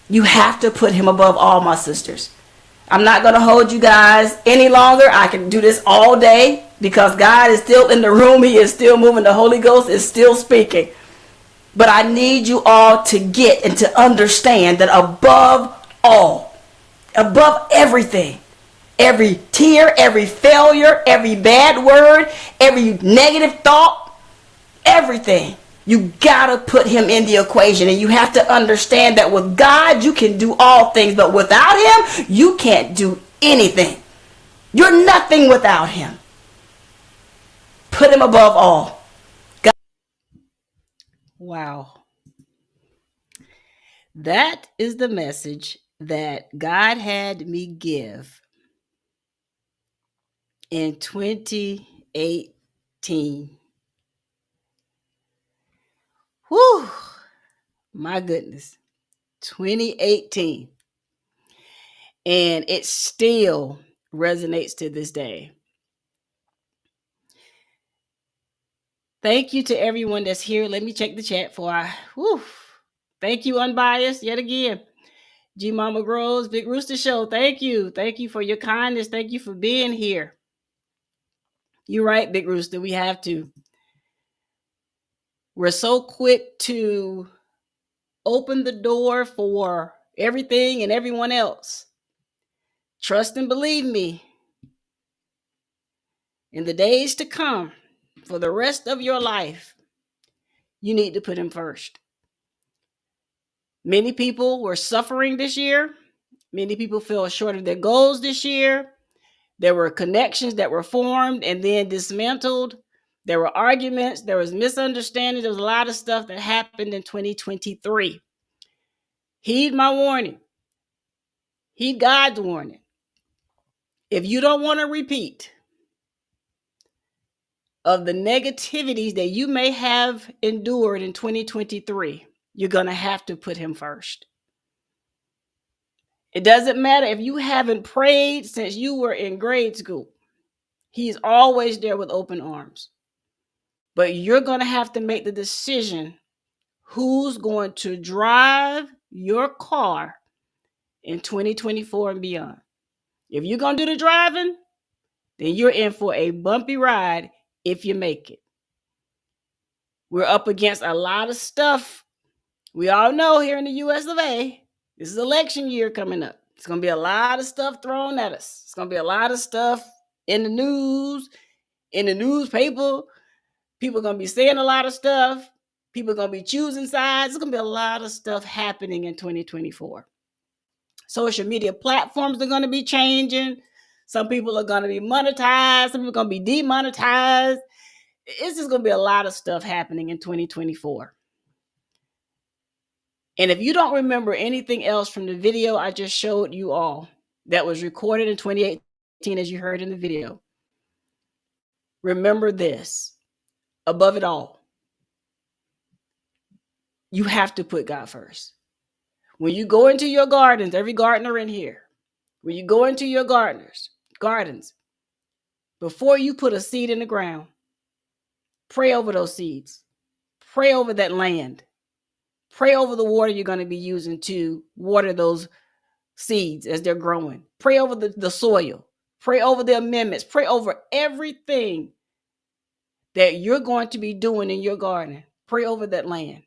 You have to put him above all, my sisters. I'm not going to hold you guys any longer. I can do this all day because God is still in the room. He is still moving. The Holy Ghost is still speaking. But I need you all to get and to understand that above all, above everything, every tear, every failure, every bad word, every negative thought, everything, you gotta put him in the equation. And you have to understand that with God you can do all things, but without him you can't do anything. You're nothing without him. Put him above all. God. Wow. That is the message that God had me give in 2018. Whew. My goodness. 2018. And it still resonates to this day. Thank you to everyone that's here. Let me check the chat for I. Whew. Thank you, Unbiased, yet again. G Mama Grows, Big Rooster Show. Thank you. Thank you for your kindness. Thank you for being here. You're right, Big Rooster. We have to. We're so quick to open the door for everything and everyone else. Trust and believe me. In the days to come, for the rest of your life, you need to put him first. Many people were suffering this year. Many people fell short of their goals this year. There were connections that were formed and then dismantled. There were arguments. There was misunderstanding. There was a lot of stuff that happened in 2023. Heed my warning. Heed God's warning. If you don't want to repeat of the negativities that you may have endured in 2023, you're going to have to put him first. It doesn't matter if you haven't prayed since you were in grade school. He's always there with open arms. But you're going to have to make the decision who's going to drive your car in 2024 and beyond. If you're going to do the driving, then you're in for a bumpy ride if you make it. We're up against a lot of stuff. We all know here in the US of A, this is election year coming up. It's going to be a lot of stuff thrown at us. It's going to be a lot of stuff in the news, in the newspaper. People are going to be saying a lot of stuff. People are going to be choosing sides. There's going to be a lot of stuff happening in 2024. Social media platforms are going to be changing. Some people are going to be monetized. Some people are going to be demonetized. It's just going to be a lot of stuff happening in 2024. And if you don't remember anything else from the video I just showed you all that was recorded in 2018, as you heard in the video, remember this: above it all, you have to put God first. When you go into your gardens, every gardener in here, when you go into your gardens, before you put a seed in the ground, pray over those seeds. Pray over that land. Pray over the water you're going to be using to water those seeds as they're growing. Pray over the soil. Pray over the amendments. Pray over everything that you're going to be doing in your garden. Pray over that land.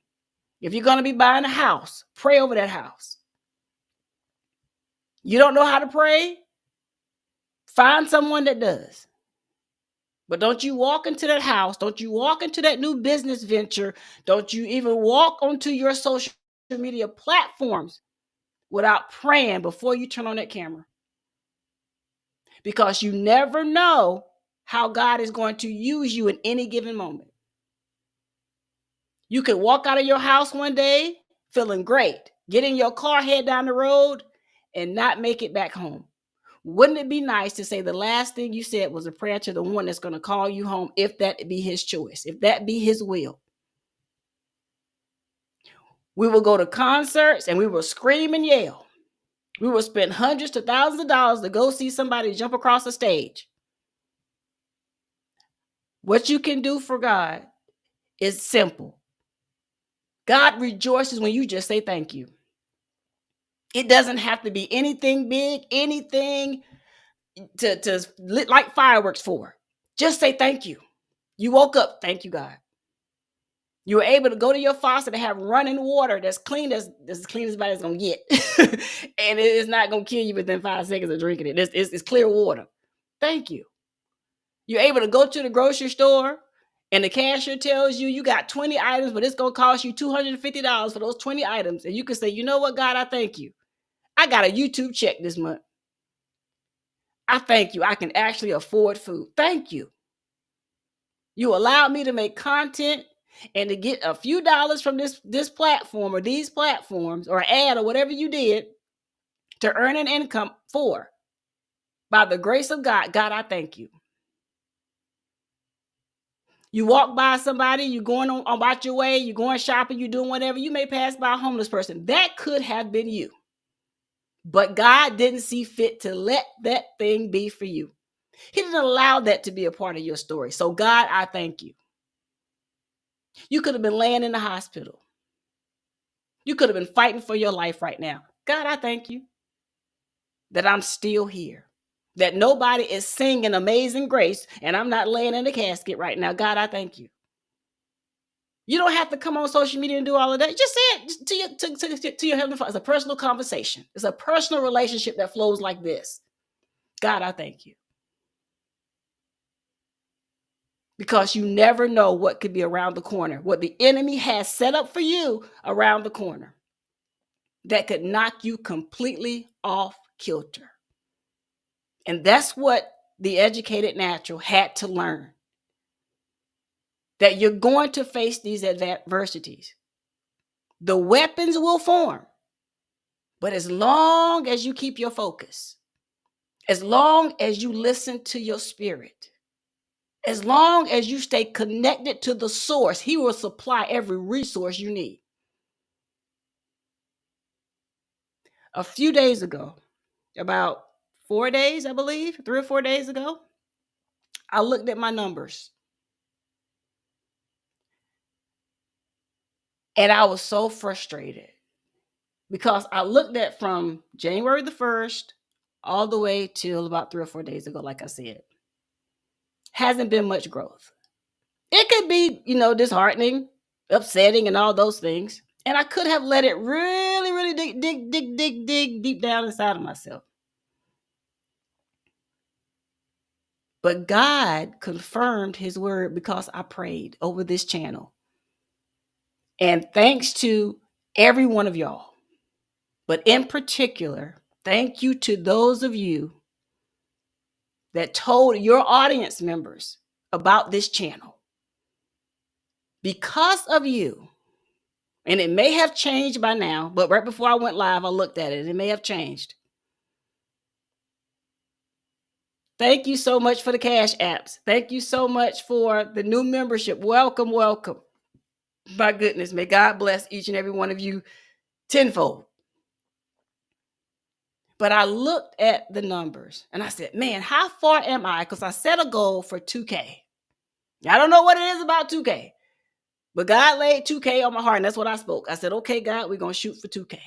If you're going to be buying a house, pray over that house. You don't know how to pray? Find someone that does. But don't you walk into that house. Don't you walk into that new business venture. Don't you even walk onto your social media platforms without praying before you turn on that camera. Because you never know how God is going to use you in any given moment. You could walk out of your house one day feeling great, get in your car, head down the road, and not make it back home. Wouldn't it be nice to say the last thing you said was a prayer to the one that's going to call you home, if that be his choice, if that be his will? We will go to concerts and we will scream and yell. We will spend hundreds to thousands of dollars to go see somebody jump across the stage. What you can do for God is simple. God rejoices when you just say thank you. It doesn't have to be anything big, anything to lit like fireworks for. Just say thank you. You woke up, thank you, God. You were able to go to your faucet and have running water that's clean as anybody's gonna get. And it is not gonna kill you within 5 seconds of drinking it. It's clear water. Thank you. You're able to go to the grocery store and the cashier tells you got 20 items, but it's gonna cost you $250 for those 20 items. And you can say, you know what, God, I thank you. I got a YouTube check this month. I thank you. I can actually afford food. Thank you. You allowed me to make content and to get a few dollars from this platform or these platforms or ad or whatever you did to earn an income for. By the grace of God, God, I thank you. You walk by somebody, you're going on about your way, you're going shopping, you're doing whatever. You may pass by a homeless person. That could have been you. But God didn't see fit to let that thing be for you. He didn't allow that to be a part of your story. So God, I thank you. You could have been laying in the hospital. You could have been fighting for your life right now. God, I thank you that I'm still here. That nobody is singing Amazing Grace and I'm not laying in the casket right now. God, I thank you. You don't have to come on social media and do all of that. Just say it to your Heavenly Father. It's a personal conversation. It's a personal relationship that flows like this. God, I thank you. Because you never know what could be around the corner, what the enemy has set up for you around the corner that could knock you completely off kilter. And that's what the educated natural had to learn. That you're going to face these adversities. The weapons will form. But as long as you keep your focus, as long as you listen to your spirit, as long as you stay connected to the source, he will supply every resource you need. A few days ago, about 4 days, I believe, 3 or 4 days ago, I looked at my numbers. And I was so frustrated because I looked at from January the 1st all the way till about 3 or 4 days ago, like I said. Hasn't been much growth. It could be, disheartening. upsetting and all those things. And I could have let it really, really dig deep down inside of myself. But God confirmed his word because I prayed over this channel. And thanks to every one of y'all, but in particular, thank you to those of you that told your audience members about this channel. Because of you, and it may have changed by now, but right before I went live, I looked at it and it may have changed. Thank you so much for the cash apps. Thank you so much for the new membership. Welcome, welcome. My goodness, may God bless each and every one of you tenfold. But I looked at the numbers and I said, man, how far am I? Because I set a goal for 2K. I don't know what it is about 2K, but God laid 2K on my heart, and that's what I spoke. I said, okay, God, we're going to shoot for 2K.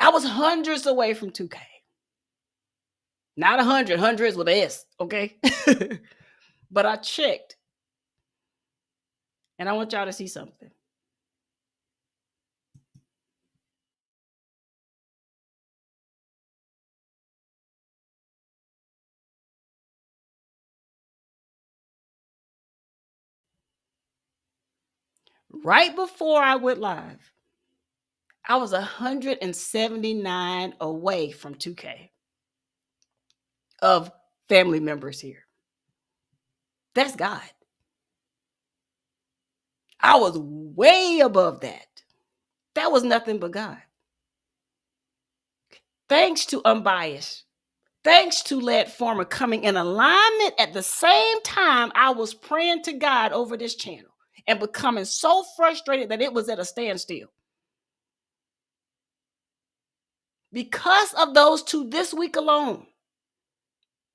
I was hundreds away from 2K. Not 100, hundreds with an S, okay? But I checked, and I want y'all to see something. Right before I went live, I was 179 away from 2K of family members here. That's God. I was way above that. That was nothing but God. Thanks to Unbiased. Thanks to Led Farmer coming in alignment at the same time I was praying to God over this channel and becoming so frustrated that it was at a standstill. Because of those two this week alone,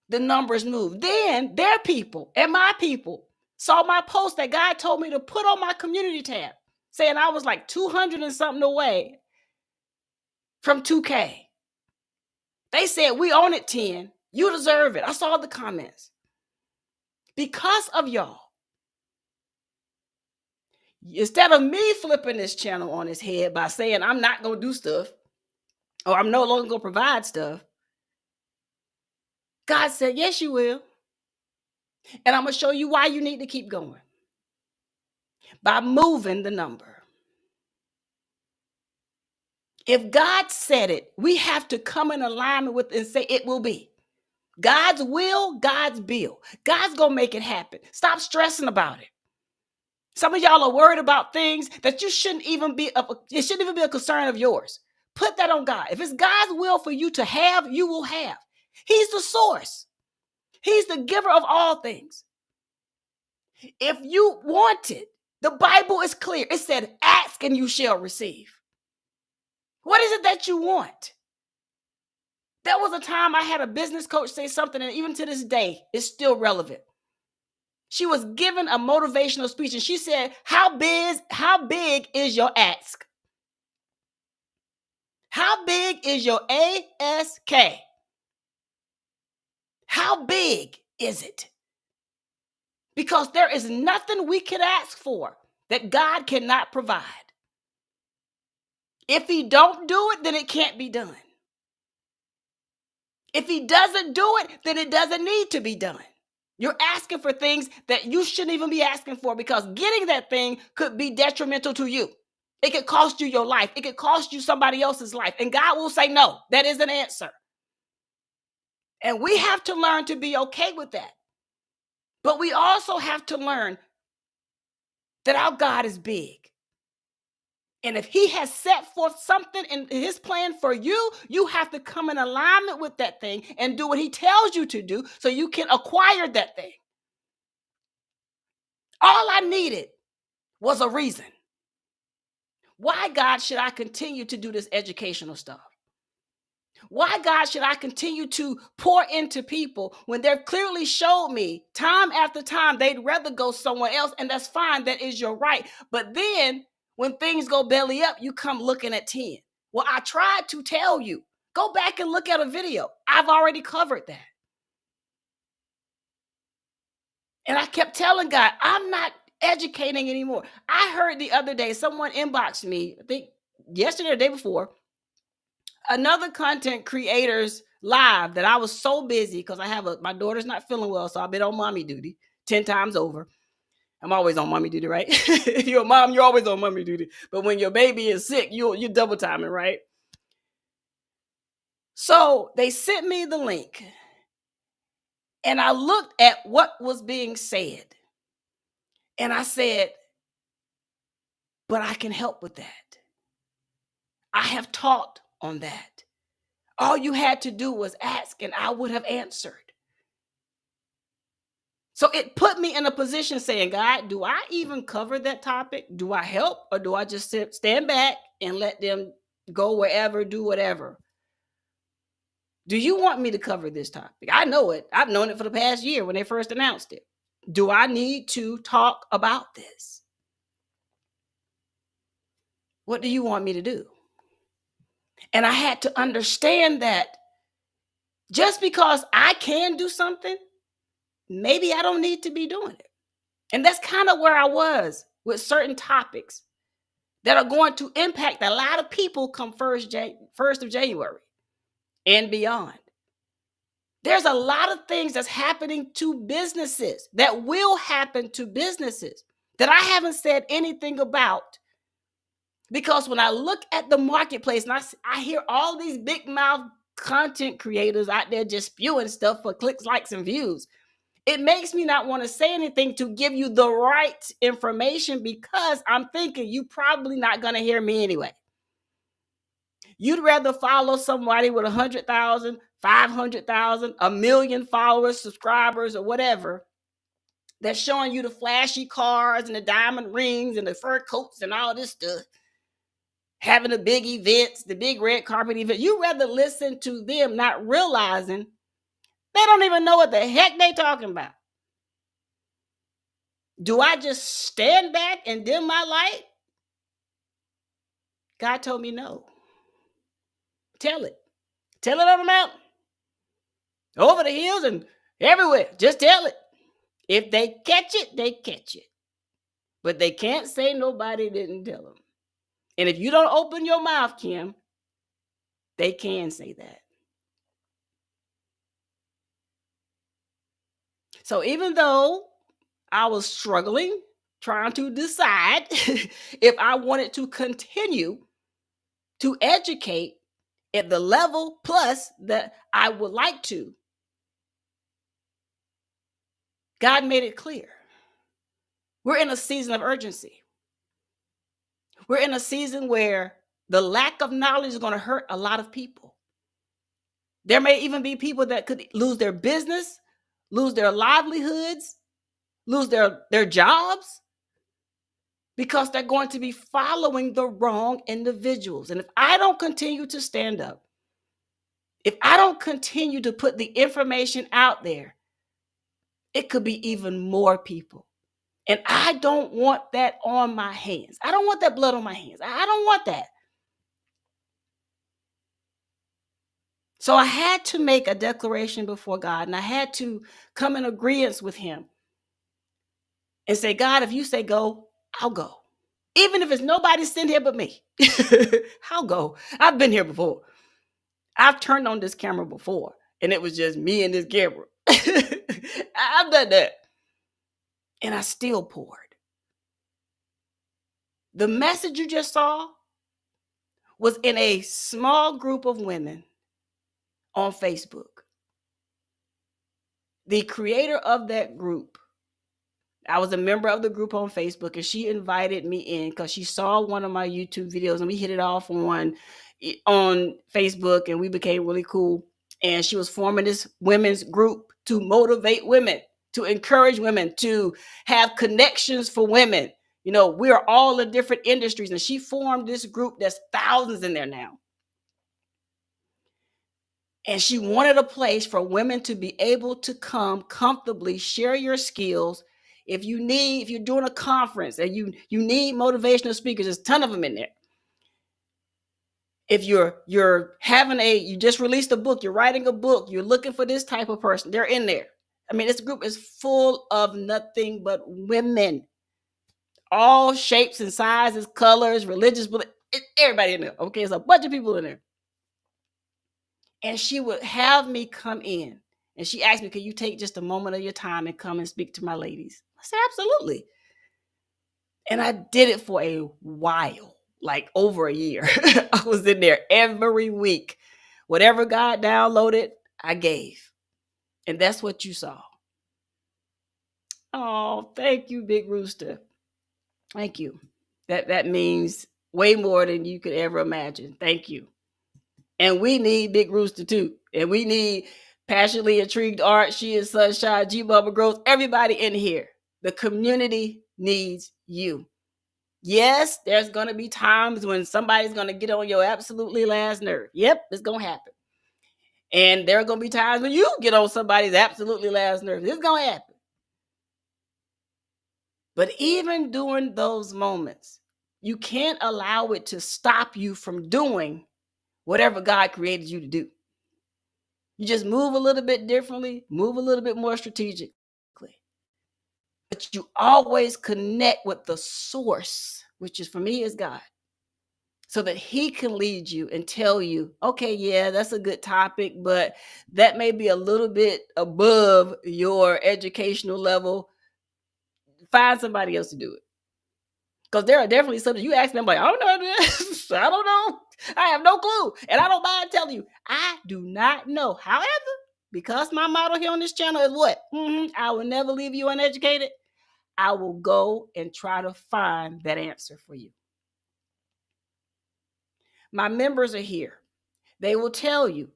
the numbers moved. Then their people and my people saw my post that God told me to put on my community tab, saying I was like 200 and something away from 2K. They said, we own it, 10. You deserve it. I saw the comments. Because of y'all, instead of me flipping this channel on its head by saying I'm not going to do stuff or I'm no longer going to provide stuff, God said, yes, you will. And I'm going to show you why you need to keep going. By moving the number. If God said it, we have to come in alignment with it and say it will be. God's will, God's bill. God's going to make it happen. Stop stressing about it. Some of y'all are worried about things that you shouldn't even be, it shouldn't even be a concern of yours. Put that on God. If it's God's will for you to have, you will have. He's the source. He's the giver of all things. If you want it, the Bible is clear. It said, ask and you shall receive. What is it that you want? There was a time I had a business coach say something, and even to this day, it's still relevant. She was given a motivational speech, and she said, how big is your ask? How big is your ASK? How big is it? Because there is nothing we can ask for that God cannot provide. If he don't do it, then it can't be done. If he doesn't do it, then it doesn't need to be done. You're asking for things that you shouldn't even be asking for, because getting that thing could be detrimental to you. It could cost you your life. It could cost you somebody else's life. And God will say, no, that is an answer. And we have to learn to be okay with that. But we also have to learn that our God is big. And if he has set forth something in his plan for you, you have to come in alignment with that thing and do what he tells you to do so you can acquire that thing. All I needed was a reason. Why, God, should I continue to do this educational stuff? Why, God, should I continue to pour into people when they've clearly showed me time after time they'd rather go somewhere else, and that's fine. That is your right. But then when things go belly up, you come looking at 10. Well, I tried to tell you. Go back and look at a video. I've already covered that. And I kept telling God, I'm not educating anymore. I heard the other day, someone inboxed me, I think yesterday or the day before, another content creators live that I was so busy because my daughter's not feeling well, so I've been on mommy duty 10 times over. I'm always on mommy duty, right? If you're a mom, you're always on mommy duty. But when your baby is sick, you're double timing, right? So they sent me the link and I looked at what was being said. And I said, but I can help with that. I have taught on that. All you had to do was ask and I would have answered. So it put me in a position saying, God, do I even cover that topic? Do I help or do I just stand back and let them go wherever, do whatever? Do you want me to cover this topic? I know it. I've known it for the past year when they first announced it. Do I need to talk about this? What do you want me to do? And I had to understand that just because I can do something, maybe I don't need to be doing it. And that's kind of where I was with certain topics that are going to impact a lot of people come 1st of January and beyond. There's a lot of things that's happening to businesses that will happen to businesses that I haven't said anything about. Because when I look at the marketplace and I hear all these big mouth content creators out there just spewing stuff for clicks, likes, and views, it makes me not want to say anything to give you the right information because I'm thinking you probably not going to hear me anyway. You'd rather follow somebody with 100,000, 500,000, 1 million followers, subscribers, or whatever, that's showing you the flashy cars and the diamond rings and the fur coats and all this stuff, having the big events, the big red carpet event. You rather listen to them not realizing they don't even know what the heck they talking about. Do I just stand back and dim my light? God told me no. Tell it. Tell it on the mountain, over the hills and everywhere. Just tell it. If they catch it, they catch it. But they can't say nobody didn't tell them. And if you don't open your mouth, Kim, they can say that. So even though I was struggling, trying to decide if I wanted to continue to educate at the level plus that I would like to, God made it clear. We're in a season of urgency. We're in a season where the lack of knowledge is going to hurt a lot of people. There may even be people that could lose their business, lose their livelihoods, lose their jobs because they're going to be following the wrong individuals. And if I don't continue to stand up, if I don't continue to put the information out there, it could be even more people. And I don't want that on my hands. I don't want that blood on my hands. I don't want that. So I had to make a declaration before God, and I had to come in agreement with him and say, God, if you say go, I'll go. Even if it's nobody sitting here but me, I'll go. I've been here before. I've turned on this camera before, and it was just me and this camera. I've done that. And I still poured. The message you just saw was in a small group of women on Facebook. The creator of that group, I was a member of the group on Facebook, and she invited me in because she saw one of my YouTube videos and we hit it off on Facebook and we became really cool. And she was forming this women's group to motivate women, to encourage women, to have connections for women. You know, we're all in different industries, and she formed this group that's thousands in there now. And she wanted a place for women to be able to come comfortably, share your skills. If you're doing a conference and you need motivational speakers, there's a ton of them in there. If you just released a book, you're writing a book, you're looking for this type of person, they're in there. I mean, this group is full of nothing but women. all shapes and sizes, colors, religious, everybody in there. Okay, it's a bunch of people in there. And she would have me come in. And she asked me, "Can you take just a moment of your time and come and speak to my ladies?" I said, "Absolutely." And I did it for a while, like over a year. I was in there every week. Whatever God downloaded, I gave. And that's what you saw. Oh, thank you, Big Rooster. Thank you. That means way more than you could ever imagine. Thank you. And we need Big Rooster too. And we need Passionately Intrigued Art, She is Sunshine, G Bubba Growth, everybody in here. The community needs you. Yes, there's going to be times when somebody's going to get on your absolutely last nerve. Yep, it's going to happen. And there are going to be times when you get on somebody's absolutely last nerve. It's going to happen. But even during those moments, you can't allow it to stop you from doing whatever God created you to do. You just move a little bit differently, move a little bit more strategically. But you always connect with the source, which is, for me, is God, so that he can lead you and tell you, okay, yeah, that's a good topic, but that may be a little bit above your educational level. Find somebody else to do it. Because there are definitely subjects you ask me, I'm like, I don't know this. I don't know. I have no clue. And I don't mind telling you, I do not know. However, because my motto here on this channel is what? I will never leave you uneducated. I will go and try to find that answer for you. My members are here. They will tell you,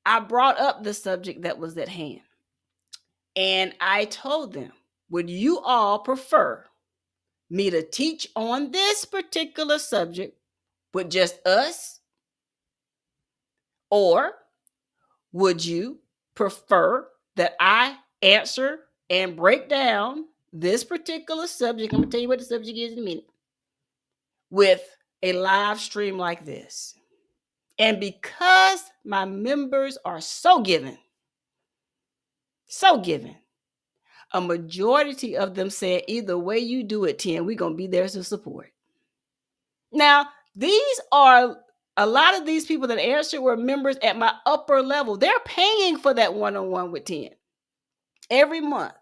I brought up the subject that was at hand. And I told them, would you all prefer me to teach on this particular subject with just us? Or would you prefer that I answer and break down this particular subject? I'm going to tell you what the subject is in a minute. With a live stream like this. And because my members are so giving, a majority of them said, either way you do it, Tim, we're going to be there to support. Now, these are a lot of these people that answered were members at my upper level. They're paying for that one-on-one with 10 every month.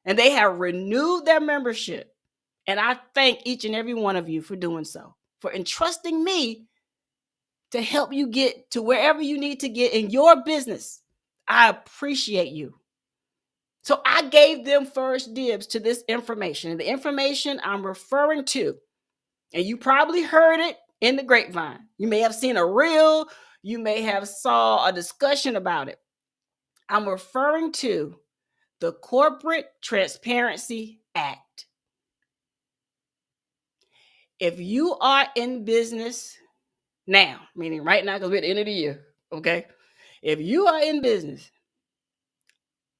And they have renewed their membership. And I thank each and every one of you for doing so, for entrusting me to help you get to wherever you need to get in your business. I appreciate you. So I gave them first dibs to this information. And the information I'm referring to, and you probably heard it in the grapevine. You may have seen a reel. You may have saw a discussion about it. I'm referring to the Corporate Transparency Act. If you are in business now, meaning right now, because we're at the end of the year, okay? If you are in business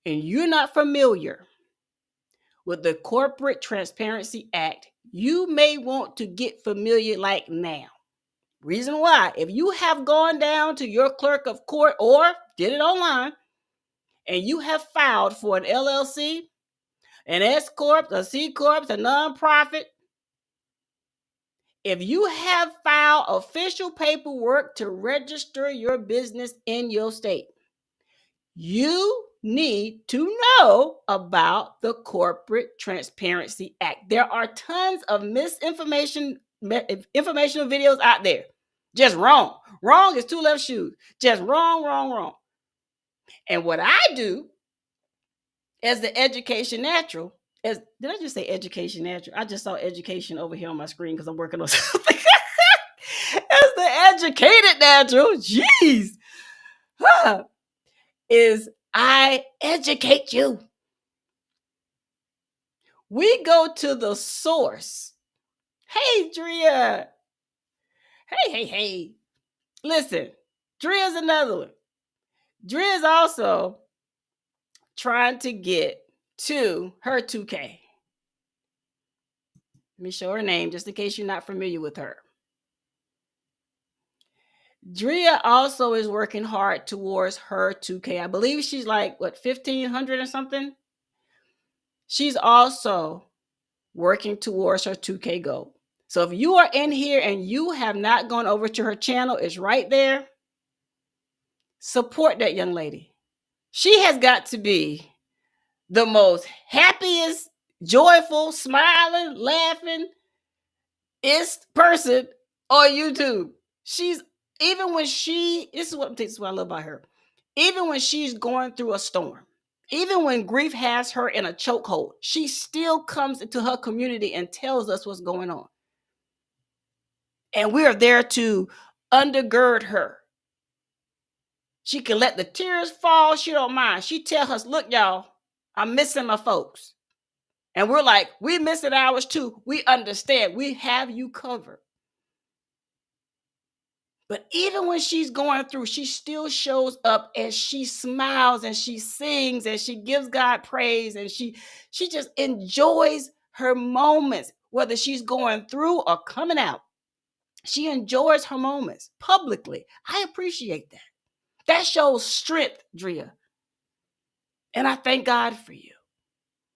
and you're not familiar with the Corporate Transparency Act, you may want to get familiar like now. Reason why, if you have gone down to your clerk of court or did it online and you have filed for an LLC, an S Corp, a C Corp, a nonprofit, if you have filed official paperwork to register your business in your state, you need to know about the Corporate Transparency Act. There are tons of informational videos out there. Just wrong. Wrong is two left shoes. Just wrong. And what I do as the education natural, did I just say education natural? I just saw education over here on my screen because I'm working on something. As the educated natural, jeez, is I educate you. We go to the source. Hey, Drea. Hey. Listen, Drea's another one. Drea's also trying to get to her 2K. Let me show her name just in case you're not familiar with her. Drea also is working hard towards her 2K. I believe she's like, 1,500 or something? She's also working towards her 2K goal. So if you are in here and you have not gone over to her channel, it's right there. Support that young lady. She has got to be the most happiest, joyful, smiling, laughing person on YouTube. She's even when this is what I love about her. Even when she's going through a storm, even when grief has her in a chokehold, she still comes into her community and tells us what's going on. And we are there to undergird her. She can let the tears fall. She don't mind. She tells us, look, y'all, I'm missing my folks. And we're like, we're missing ours too. We understand. We have you covered. But even when she's going through, she still shows up and she smiles and she sings and she gives God praise and she just enjoys her moments, whether she's going through or coming out. She enjoys her moments publicly. I appreciate that. That shows strength, Drea. And I thank God for you.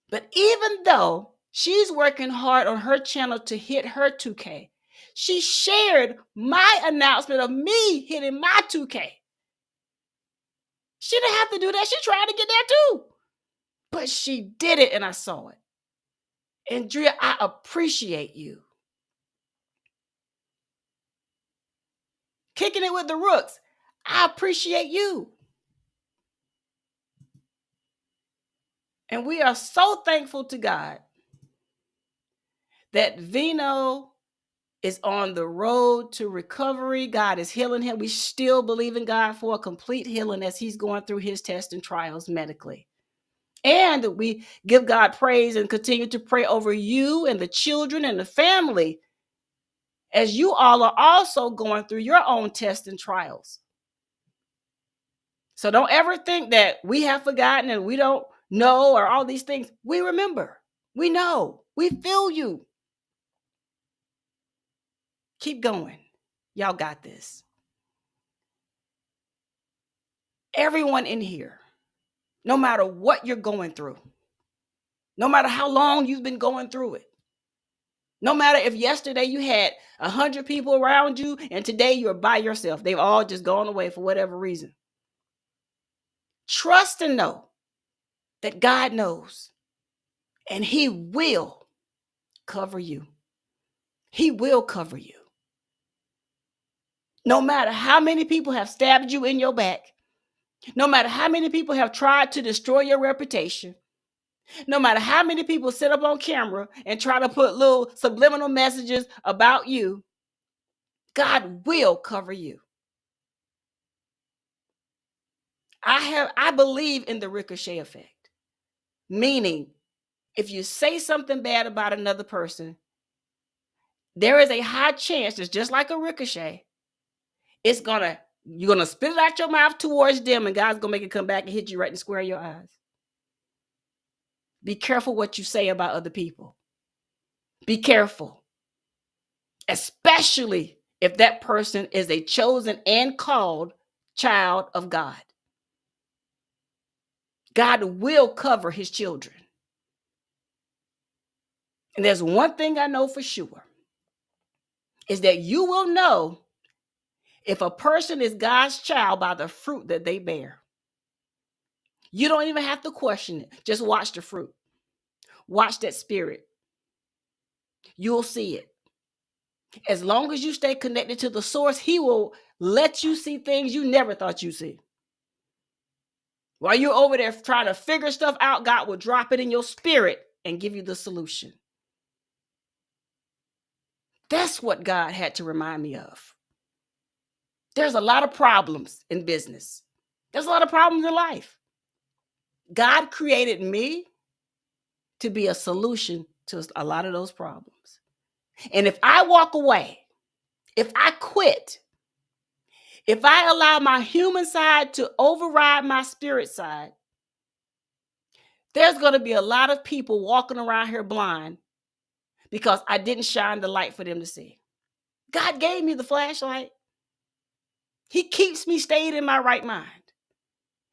But even though she's working hard on her channel to hit her 2K, she shared my announcement of me hitting my 2K. She didn't have to do that. She tried to get there too. But she did it and I saw it. And Drea, I appreciate you. Kicking it with the Rooks, I appreciate you. And we are so thankful to God that Vino is on the road to recovery. God is healing him. We still believe in God for a complete healing as he's going through his tests and trials medically. And we give God praise and continue to pray over you and the children and the family as you all are also going through your own tests and trials. So don't ever think that we have forgotten and we don't know or all these things. We remember. We know. We feel you. Keep going. Y'all got this. Everyone in here, no matter what you're going through, no matter how long you've been going through it, no matter if yesterday you had 100 people around you and today you're by yourself, they've all just gone away for whatever reason. Trust and know that God knows and he will cover you. He will cover you. No matter how many people have stabbed you in your back, no matter how many people have tried to destroy your reputation, no matter how many people sit up on camera and try to put little subliminal messages about you, God will cover you. I believe in the ricochet effect, meaning if you say something bad about another person, there is a high chance, it's just like a ricochet, you're gonna spit it out your mouth towards them and God's gonna make it come back and hit you right in the square of your eyes. Be careful what you say about other people. Be careful, especially if that person is a chosen and called child of God. God will cover his children. And there's one thing I know for sure, is that you will know if a person is God's child by the fruit that they bear. You don't even have to question it. Just watch the fruit. Watch that spirit. You'll see it. As long as you stay connected to the source, he will let you see things you never thought you'd see. While you're over there trying to figure stuff out, God will drop it in your spirit and give you the solution. That's what God had to remind me of. There's a lot of problems in business. There's a lot of problems in life. God created me to be a solution to a lot of those problems. And if I walk away, if I quit, if I allow my human side to override my spirit side, there's going to be a lot of people walking around here blind because I didn't shine the light for them to see. God gave me the flashlight. He keeps me stayed in my right mind.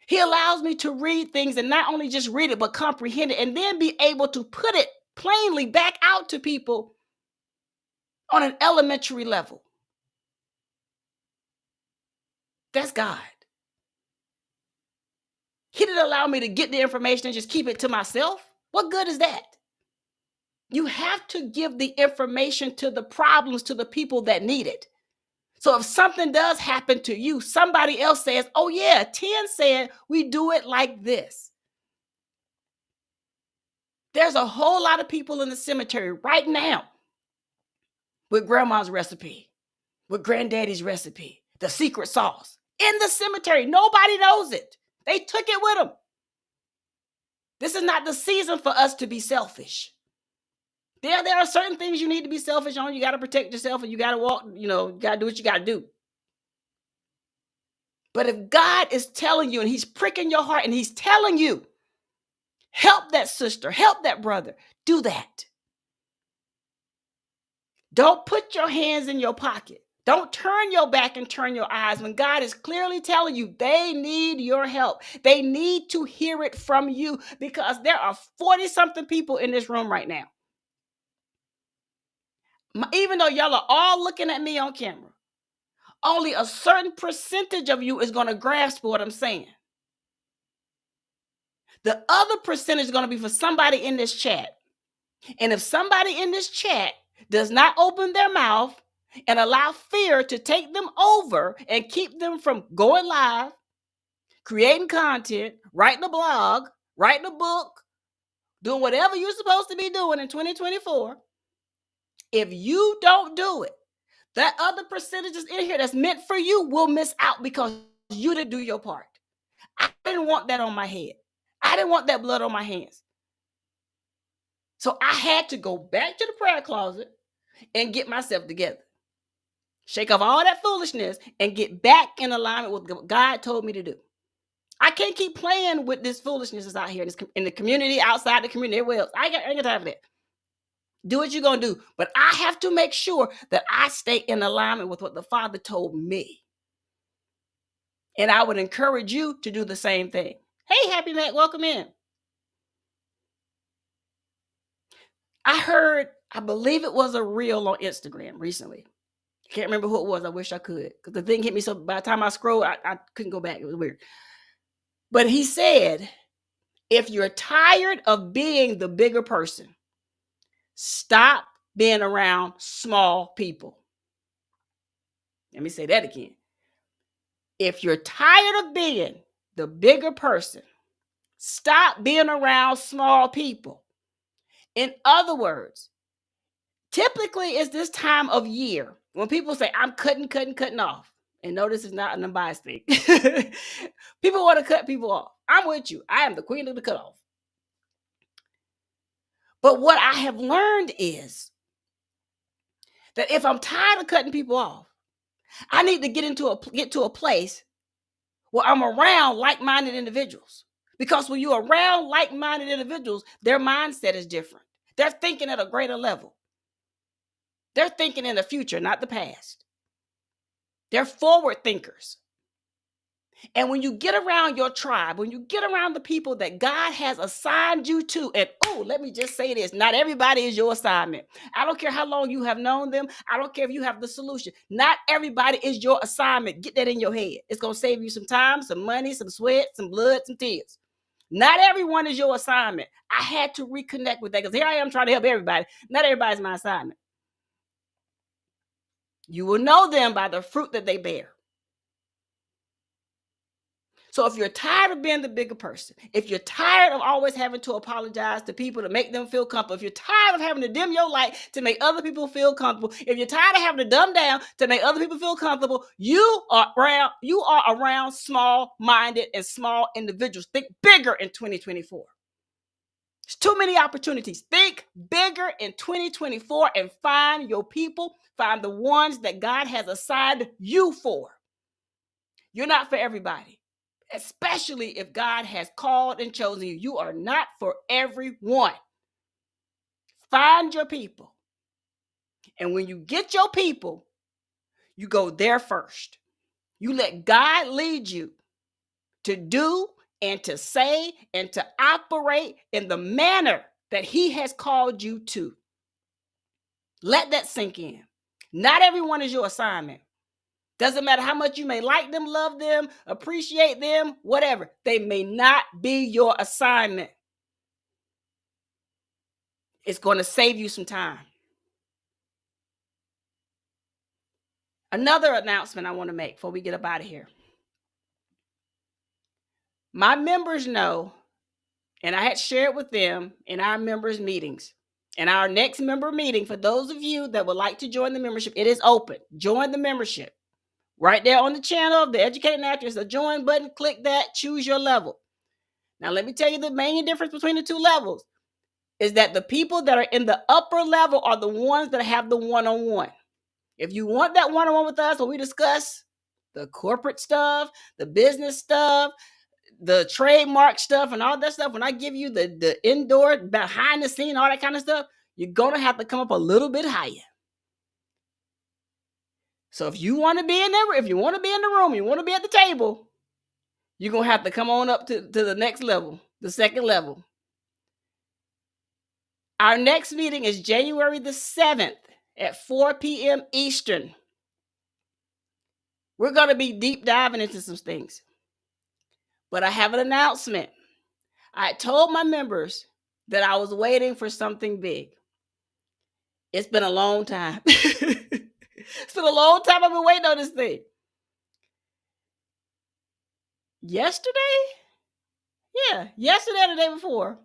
He allows me to read things and not only just read it, but comprehend it and then be able to put it plainly back out to people on an elementary level. That's God. He didn't allow me to get the information and just keep it to myself. What good is that? You have to give the information to the problems to the people that need it. So if something does happen to you, somebody else says, oh yeah, 10 said we do it like this. There's a whole lot of people in the cemetery right now with grandma's recipe, with granddaddy's recipe, the secret sauce in the cemetery. Nobody knows it. They took it with them. This is not the season for us to be selfish. There are certain things you need to be selfish on. You got to protect yourself and you got to walk, you got to do what you got to do. But if God is telling you and he's pricking your heart and he's telling you, help that sister, help that brother, do that. Don't put your hands in your pocket. Don't turn your back and turn your eyes when God is clearly telling you they need your help. They need to hear it from you because there are 40-something people in this room right now. Even though y'all are all looking at me on camera, only a certain percentage of you is going to grasp what I'm saying. The other percentage is going to be for somebody in this chat. And if somebody in this chat does not open their mouth and allow fear to take them over and keep them from going live, creating content, writing a blog, writing a book, doing whatever you're supposed to be doing in 2024, if you don't do it, that other percentages in here that's meant for you will miss out because you didn't do your part. I didn't want that on my head. I didn't want that blood on my hands. So I had to go back to the prayer closet and get myself together. Shake off all that foolishness and get back in alignment with what God told me to do. I can't keep playing with this foolishness that's out here in the community, outside the community, everywhere else. I ain't got time for that. Do what you're going to do. But I have to make sure that I stay in alignment with what the Father told me. And I would encourage you to do the same thing. Hey, Happy Mac, welcome in. I heard, I believe it was a reel on Instagram recently. Can't remember who it was. I wish I could. Because the thing hit me so by the time I scrolled, I couldn't go back. It was weird. But he said, if you're tired of being the bigger person, stop being around small people. Let me say that again. If you're tired of being the bigger person, stop being around small people. In other words, typically it's this time of year when people say, I'm cutting off. And no, this is not an unbiased thing. People want to cut people off. I'm with you. I am the queen of the cutoff. But what I have learned is that if I'm tired of cutting people off, I need to get to a place where I'm around like-minded individuals. Because when you're around like-minded individuals, their mindset is different. They're thinking at a greater level. They're thinking in the future, not the past. They're forward thinkers. And when you get around your tribe, when you get around the people that God has assigned you to, and let me just say this, not everybody is your assignment. I don't care how long you have known them. I don't care if you have the solution. Not everybody is your assignment. Get that in your head. It's going to save you some time, some money, some sweat, some blood, some tears. Not everyone is your assignment. I had to reconnect with that because here I am trying to help everybody. Not everybody's my assignment. You will know them by the fruit that they bear. So if you're tired of being the bigger person, if you're tired of always having to apologize to people to make them feel comfortable, if you're tired of having to dim your light to make other people feel comfortable, if you're tired of having to dumb down to make other people feel comfortable, you are around small-minded and small individuals. Think bigger in 2024. There's too many opportunities. Think bigger in 2024 and find your people. Find the ones that God has assigned you for. You're not for everybody. Especially if God has called and chosen you. You are not for everyone. Find your people. And when you get your people, you go there first. You let God lead you to do and to say and to operate in the manner that he has called you to. Let that sink in. Not everyone is your assignment. Doesn't matter how much you may like them, love them, appreciate them, whatever. They may not be your assignment. It's going to save you some time. Another announcement I want to make before we get up out of here. My members know, and I had shared with them in our members' meetings. And our next member meeting, for those of you that would like to join the membership, it is open. Join the membership. Right there on the channel, the Educated Naturalist, the join button, click that, choose your level. Now, let me tell you the main difference between the two levels is that the people that are in the upper level are the ones that have the one-on-one. If you want that one-on-one with us, where we discuss the corporate stuff, the business stuff, the trademark stuff, and all that stuff, when I give you the indoor, behind the scene, all that kind of stuff, you're going to have to come up a little bit higher. So if you want to be in there, if you want to be in the room, you want to be at the table, you're going to have to come on up to the next level, the second level. Our next meeting is January the 7th at 4 p.m. Eastern. We're going to be deep diving into some things. But I have an announcement. I told my members that I was waiting for something big. It's been a long time. It's been a long time I've been waiting on this thing. Yesterday or the day before,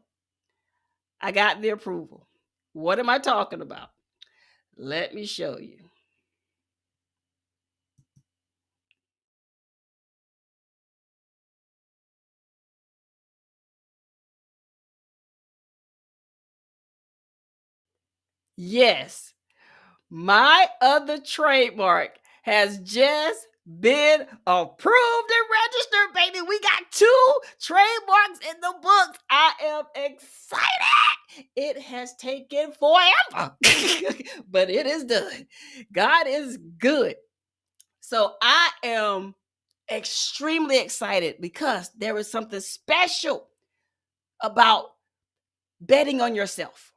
I got the approval. What am I talking about? Let me show you. Yes, my other trademark has just been approved and registered, baby. We got 2 trademarks in the books. I am excited. It has taken forever, but it is done. God is good. So I am extremely excited because there is something special about betting on yourself.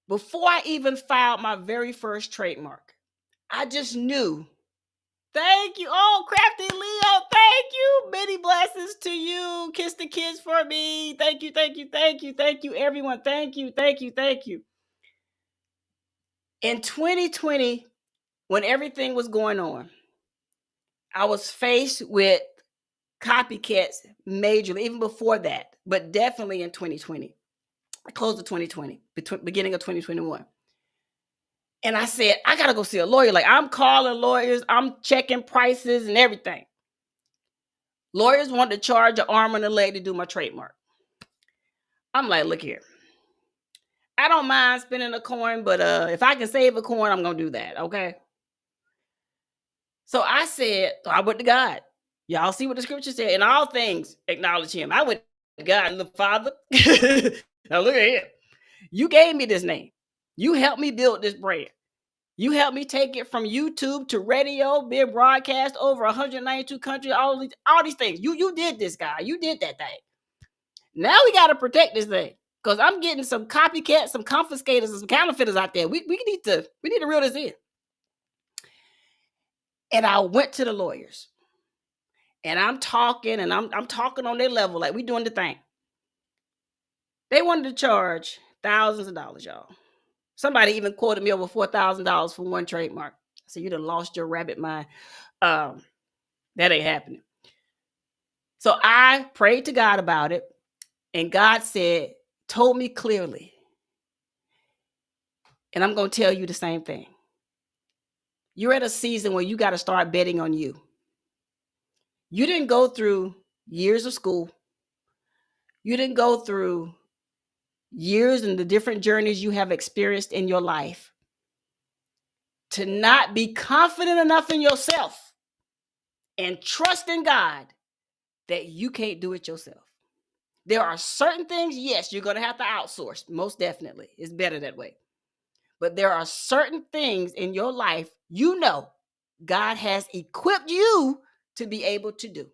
Before I even filed my very first trademark, I just knew. Thank you. Oh, Crafty Leo, thank you. Many blessings to you. Kiss the kids for me. Thank you, thank you, thank you, thank you, everyone. Thank you, thank you, thank you. In 2020, when everything was going on, I was faced with copycats majorly, even before that, but definitely in 2020. I closed of 2020, beginning of 2021. And I said, I got to go see a lawyer. Like, I'm calling lawyers. I'm checking prices and everything. Lawyers want to charge an arm and a leg to do my trademark. I'm like, look here. I don't mind spending a coin, but if I can save a coin, I'm going to do that, okay? So I went to God. Y'all see what the scripture said? In all things, acknowledge him. I went to God, the Father. Now look at here. You gave me this name. You helped me build this brand. You helped me take it from YouTube to radio, being broadcast over 192 countries, all these things. You did this, guy. You did that thing. Now we got to protect this thing because I'm getting some copycats, some confiscators, and some counterfeiters out there. We need to reel this in. And I went to the lawyers, and I'm talking, and I'm talking on their level, like we doing the thing. They wanted to charge thousands of dollars, y'all. Somebody even quoted me over $4,000 for one trademark. So you done lost your rabbit mind. That ain't happening. So I prayed to God about it, and God told me clearly, and I'm going to tell you the same thing. You're at a season where you got to start betting on you. You didn't go through years of school. You didn't go through years and the different journeys you have experienced in your life to not be confident enough in yourself and trust in God that you can't do it yourself. There are certain things, yes, you're going to have to outsource. Most definitely. It's better that way. But there are certain things in your life, you know, God has equipped you to be able to do.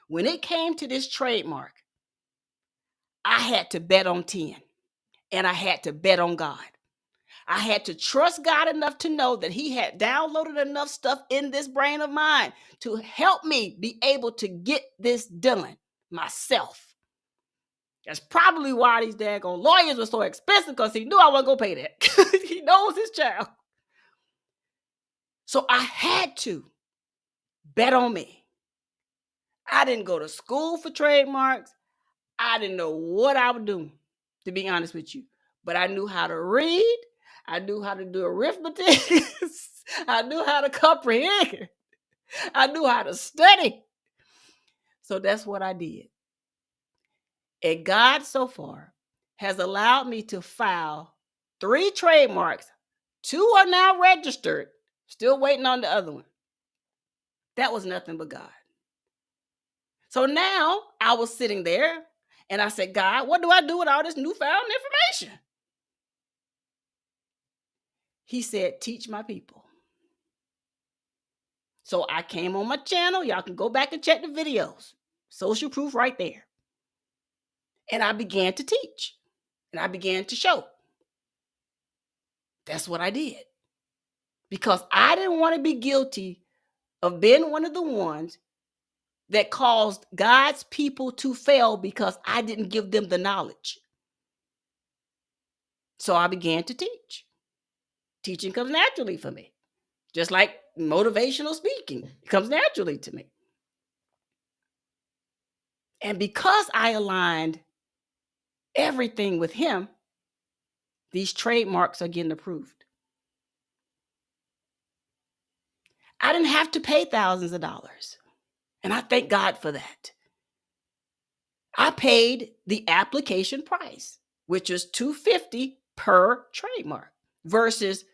When it came to this trademark, I had to bet on 10, and I had to bet on God. I had to trust God enough to know that he had downloaded enough stuff in this brain of mine to help me be able to get this done myself. That's probably why these daggone lawyers were so expensive, because he knew I wasn't going to pay that. He knows his child. So I had to bet on me. I didn't go to school for trademarks. I didn't know what I was doing, to be honest with you. But I knew how to read. I knew how to do arithmetic. I knew how to comprehend. I knew how to study. So that's what I did. And God so far has allowed me to file 3 trademarks. 2 are now registered. Still waiting on the other one. That was nothing but God. So now I was sitting there and I said, God, what do I do with all this newfound information? He said, teach my people. So I came on my channel. Y'all can go back and check the videos. Social proof right there. And I began to teach. And I began to show. That's what I did. Because I didn't want to be guilty of being one of the ones that caused God's people to fail because I didn't give them the knowledge. So I began to teach. Teaching comes naturally for me. Just like motivational speaking, it comes naturally to me. And because I aligned everything with him, these trademarks are getting approved. I didn't have to pay thousands of dollars. And I thank God for that. I paid the application price, which is $250 per trademark versus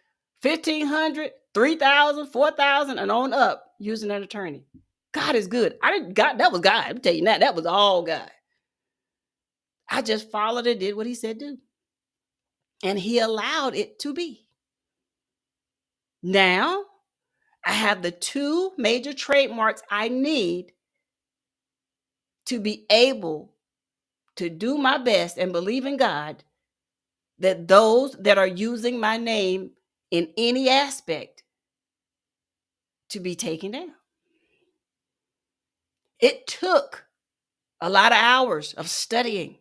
$1,500, $3,000, $4,000 and on up using an attorney. God is good. That was God. I'm telling you now, that was all God. I just followed and did what he said do. And he allowed it to be. Now, I have the 2 major trademarks I need to be able to do my best and believe in God that those that are using my name in any aspect to be taken down. It took a lot of hours of studying.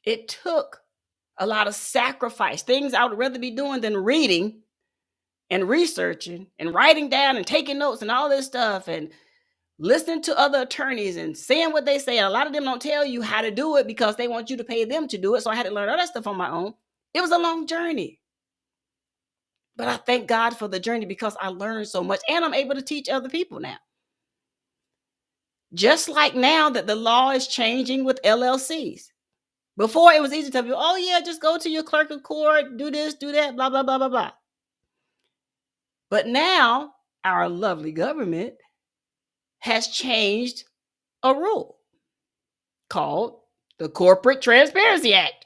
It took a lot of sacrifice, things I would rather be doing than reading and researching and writing down and taking notes and all this stuff and listening to other attorneys and saying what they say. And a lot of them don't tell you how to do it because they want you to pay them to do it. So I had to learn all that stuff on my own. It was a long journey. But I thank God for the journey because I learned so much and I'm able to teach other people now. Just like now that the law is changing with LLCs. Before it was easy to tell people, oh yeah, just go to your clerk of court, do this, do that, blah, blah, blah, blah, blah. But now our lovely government has changed a rule called the Corporate Transparency Act.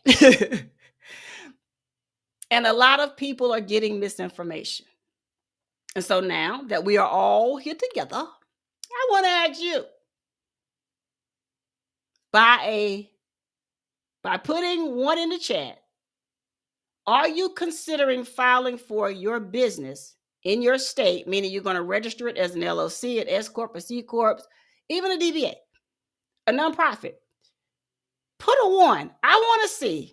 And a lot of people are getting misinformation. And so now that we are all here together, I want to ask you, by putting 1 in the chat, are you considering filing for your business in your state, meaning you're going to register it as an LLC, an S Corp, a C Corp, even a DBA, a nonprofit? Put a 1. I want to see.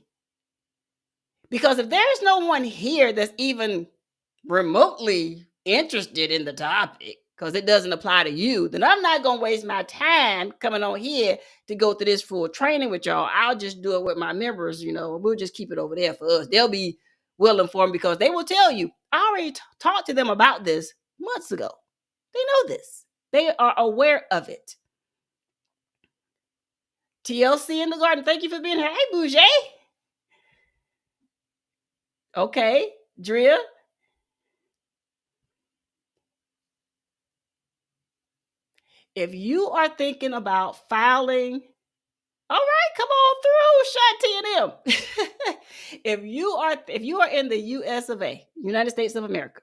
Because if there's no one here that's even remotely interested in the topic, because it doesn't apply to you, then I'm not going to waste my time coming on here to go through this full training with y'all. I'll just do it with my members, we'll just keep it over there for us. They'll be well informed because they will tell you, I already talked to them about this months ago. They know this. They are aware of it. TLC in the garden, thank you for being here. Hey, Bouger. Okay, Drea. If you are thinking about filing, all right, come on through, Shanti and them. if you are in the US of A, United States of America,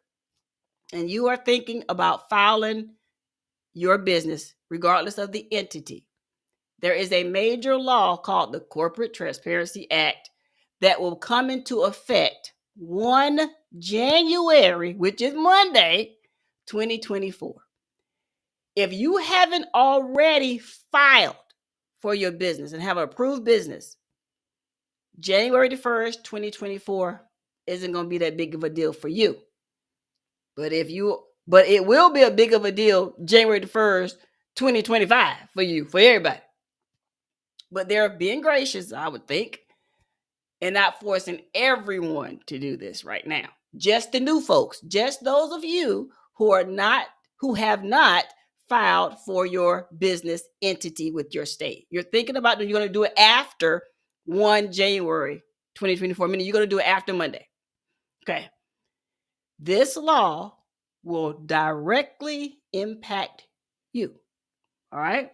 and you are thinking about filing your business, regardless of the entity, there is a major law called the Corporate Transparency Act that will come into effect 1 January, which is Monday, 2024. If you haven't already filed for your business and have an approved business, January the 1st, 2024 isn't going to be that big of a deal for you. But it will be a big of a deal January the 1st, 2025 for you, for everybody. But they're being gracious, I would think, and not forcing everyone to do this right now. Just the new folks, just those of you who have not filed for your business entity with your state. You're thinking about you're going to do it after 1 January 2024, meaning you're going to do it after Monday. Okay. This law will directly impact you. All right.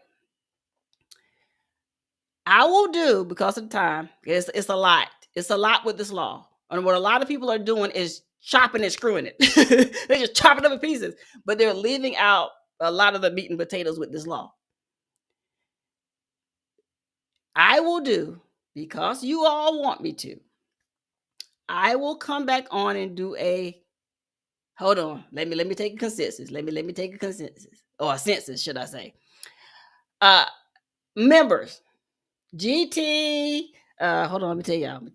I will do, because of time, it's a lot. It's a lot with this law. And what a lot of people are doing is chopping and screwing it. They're just chopping up in pieces, but they're leaving out a lot of the meat and potatoes with this law. I will do, because you all want me to, I will come back on and do hold on. Let me take a consensus. Let me take a consensus, or a census, should I say. Members, GT, hold on, let me tell y'all. Let me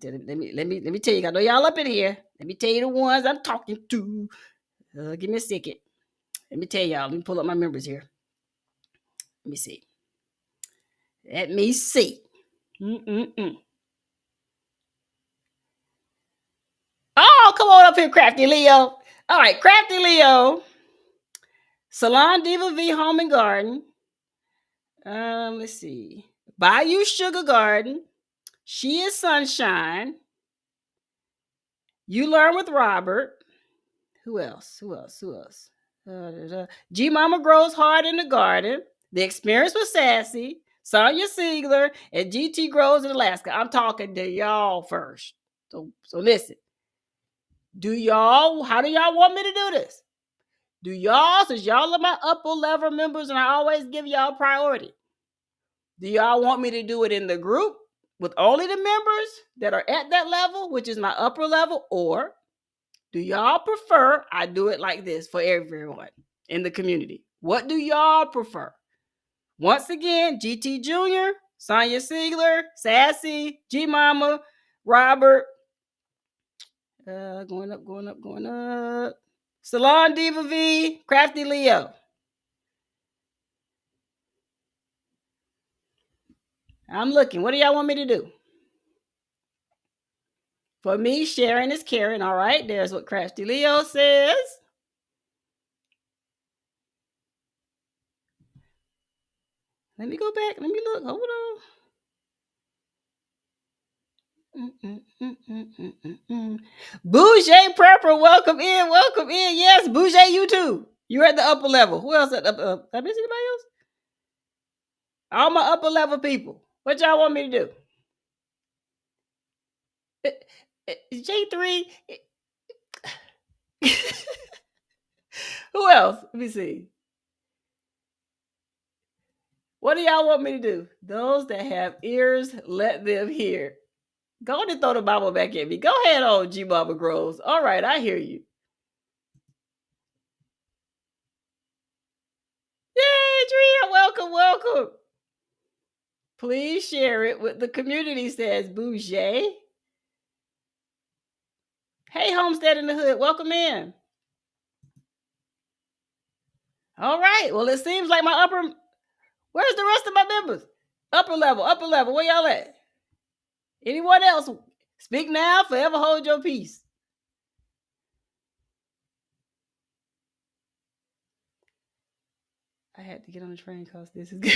tell you. I know y'all up in here. Let me tell you the ones I'm talking to. Give me a second. Let me tell y'all. Let me pull up my members here. Let me see. Oh, come on up here, Crafty Leo. All right, Crafty Leo. Salon Diva V Home and Garden. Let's see. Bayou Sugar Garden. She is Sunshine. You Learn with Robert. Who else? G Mama Grows Hard in the Garden. The Experience with Sassy. Sonia Siegler. And GT Grows in Alaska. I'm talking to y'all first. So listen. How do y'all want me to do this? Since y'all are my upper level members and I always give y'all priority, do y'all want me to do it in the group with only the members that are at that level, which is my upper level, or do y'all prefer I do it like this for everyone in the community? What do y'all prefer? Once again, GT Jr., Sonia Siegler, Sassy, G Mama, Robert, going up. Salon Diva V, Crafty Leo. I'm looking. What do y'all want me to do? For me, sharing is caring. All right, there's what Crafty Leo says. Let me go back. Let me look. Hold on. Bouger Prepper, welcome in. Yes, Bouger, you too. You're at the upper level. Who else at the upper? I miss anybody else? All my upper level people. What y'all want me to do? J3. Who else? Let me see. What do y'all want me to do? Those that have ears, let them hear. Go on and throw the Bible back at me. Go ahead, old G Baba Grows. All right, I hear you. Yay, Drea, welcome. Please share it with the community, says Bouger. Hey, Homestead in the Hood, welcome in. All right, well, it seems like where's the rest of my members? Upper level, where y'all at? Anyone else? Speak now, forever hold your peace. I had to get on the train because this is good.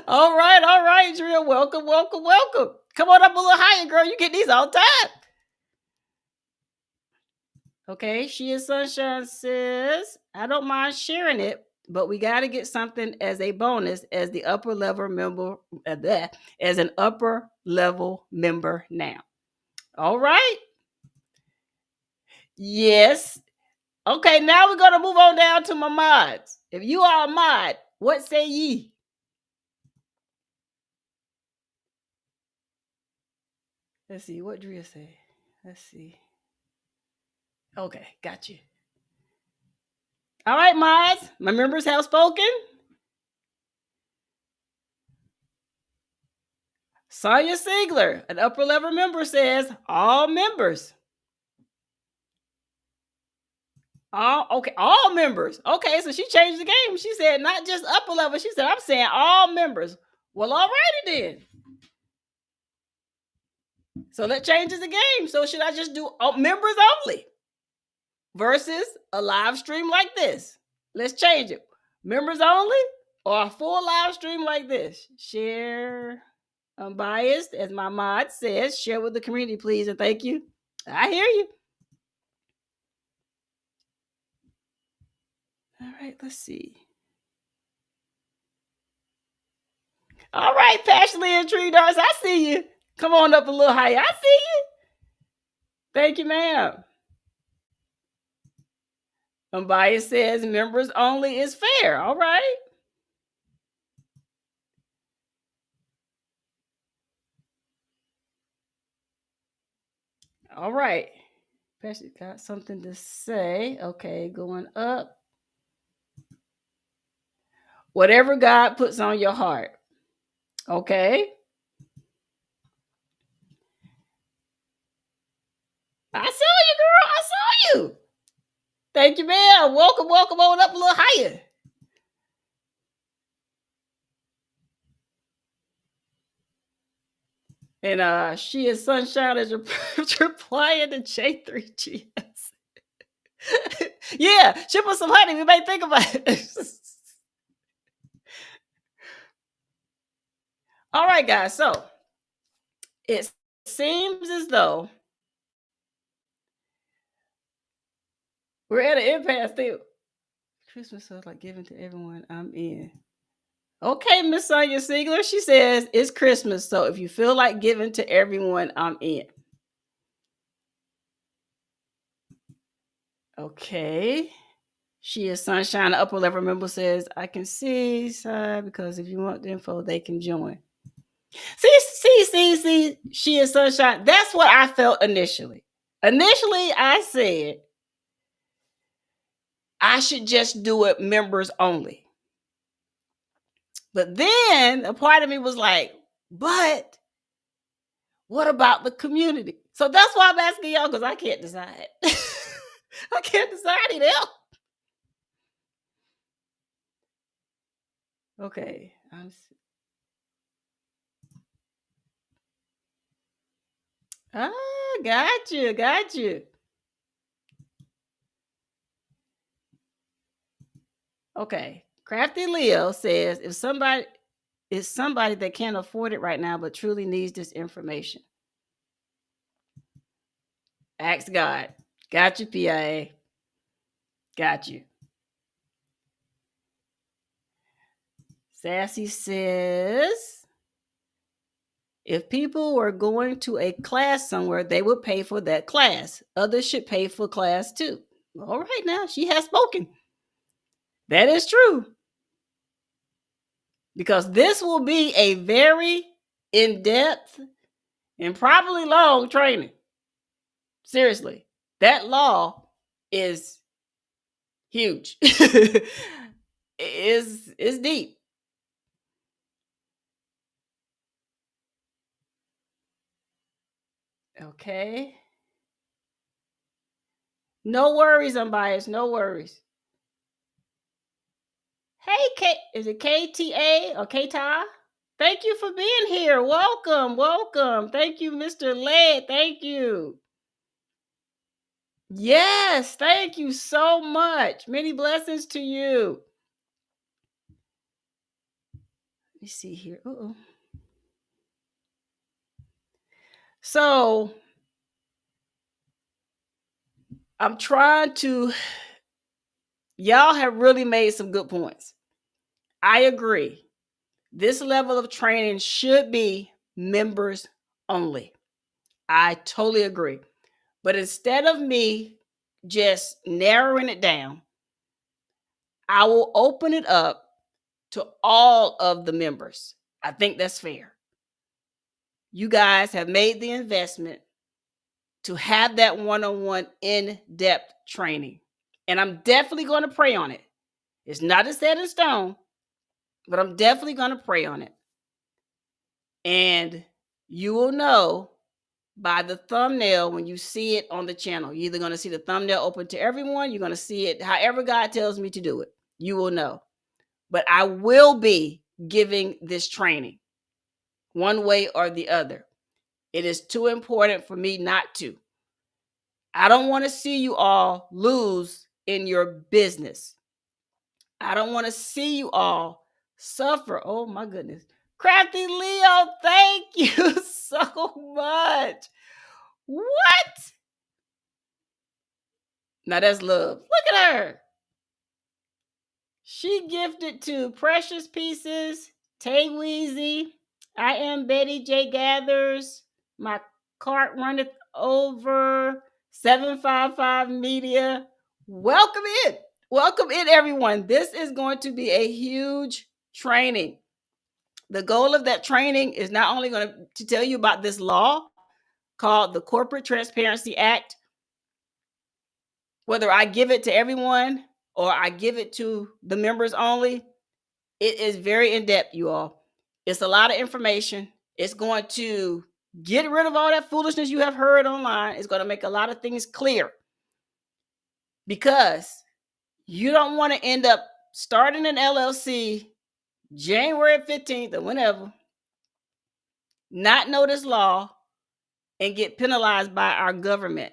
All right, Drea, welcome. Come on up a little higher, girl. You get these all the time. Okay, She is Sunshine says, I don't mind sharing it, but we got to get something as a bonus as the upper level member, as an upper level member now. All right. Yes. Okay, now we're going to move on down to my mods. If you are a mod, what say ye? Let's see. What Drea say? Let's see. Okay, got you. All right, mods. My members have spoken. Sonia Siegler, an upper level member, says all members. All members. Okay, so she changed the game. She said not just upper level. She said, I'm saying all members. Well, alrighty then. So that changes the game. So should I just do members only versus a live stream like this? Let's change it. Members only or a full live stream like this? Share unbiased, as my mod says. Share with the community, please, and thank you. I hear you. All right, let's see. All right, passionately intrigued artists, I see you. Come on up a little higher. I see you. Thank you, ma'am. Unbiased says members only is fair. All right. All right. Passion got something to say. Okay, going up. Whatever God puts on your heart. Okay. I saw you, girl. I saw you. Thank you, ma'am. Welcome on up a little higher. And she is Sunshine is replying to J3GS. Yeah, ship us some honey. We may think about it. All right, guys. So it seems as though we're at an impasse still. Christmas is like giving to everyone. I'm in. Okay, Miss Sonia Siegler. She says it's Christmas, so if you feel like giving to everyone, I'm in. Okay. She is Sunshine. The upper level member says, I can see side because if you want the info, they can join. See. She is Sunshine. That's what I felt initially. Initially, I said I should just do it members only. But then a part of me was like, but what about the community? So that's why I'm asking y'all, because I can't decide. I can't decide it else. Okay. Got you. Okay. Crafty Leo says if somebody is somebody that can't afford it right now but truly needs this information, ask God. Got you, PIA. Got you. Sassy says if people were going to a class somewhere, they would pay for that class. Others should pay for class too. All right, now she has spoken. That is true. Because this will be a very in-depth and probably long training. Seriously, that law is huge. It's deep. Okay. No worries, unbiased. No worries. Hey, is it KTA or KTA? Thank you for being here. Welcome. Thank you, Mr. Led. Thank you. Yes, thank you so much. Many blessings to you. Let me see here. Uh-oh. So I'm trying to, y'all have really made some good points. I agree. This level of training should be members only. I totally agree. But instead of me just narrowing it down, I will open it up to all of the members. I think that's fair. you guys have made the investment to have that one-on-one in-depth training. And I'm definitely going to pray on it. It's not a set in stone, but I'm definitely going to pray on it. And you will know by the thumbnail when you see it on the channel. You're either going to see the thumbnail open to everyone. You're going to see it however God tells me to do it. You will know. But I will be giving this training one way or the other. It is too important for me not to. I don't want to see you all lose in your business. I don't want to see you all suffer. Oh my goodness. Crafty Leo, thank you so much. What? Now that's love. Look at her. She gifted to Precious Pieces, Tay Weezy, I am Betty J Gathers, My Cart Runneth Over, 755 Media. Welcome in. Welcome in, everyone. This is going to be a huge training. The goal of that training is not only going to tell you about this law called the Corporate Transparency Act, whether I give it to everyone or I give it to the members only, it is very in-depth, you all. It's a lot of information. It's going to get rid of all that foolishness you have heard online. It's going to make a lot of things clear because you don't want to end up starting an LLC January 15th or whenever, not know this law, and get penalized by our government.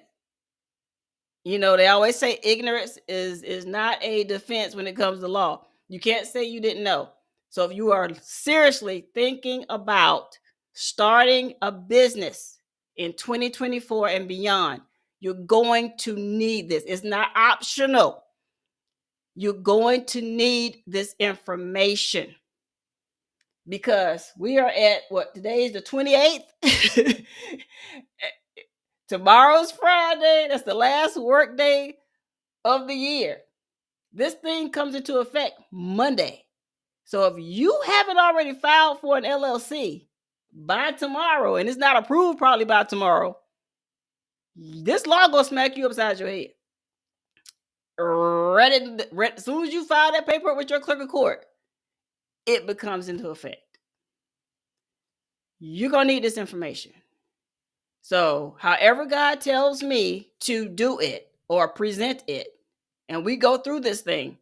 You know, they always say ignorance is not a defense when it comes to law. You can't say you didn't know. So if you are seriously thinking about starting a business in 2024 and beyond, you're going to need this. It's not optional. You're going to need this information because we are at what, today is the 28th. Tomorrow's Friday. That's the last work day of the year. This thing comes into effect Monday. So if you haven't already filed for an LLC by tomorrow, and it's not approved probably by tomorrow, this law gonna smack you upside your head. As soon as you file that paper with your clerk of court, it becomes into effect. You're gonna need this information. So however God tells me to do it or present it, and we go through this thing,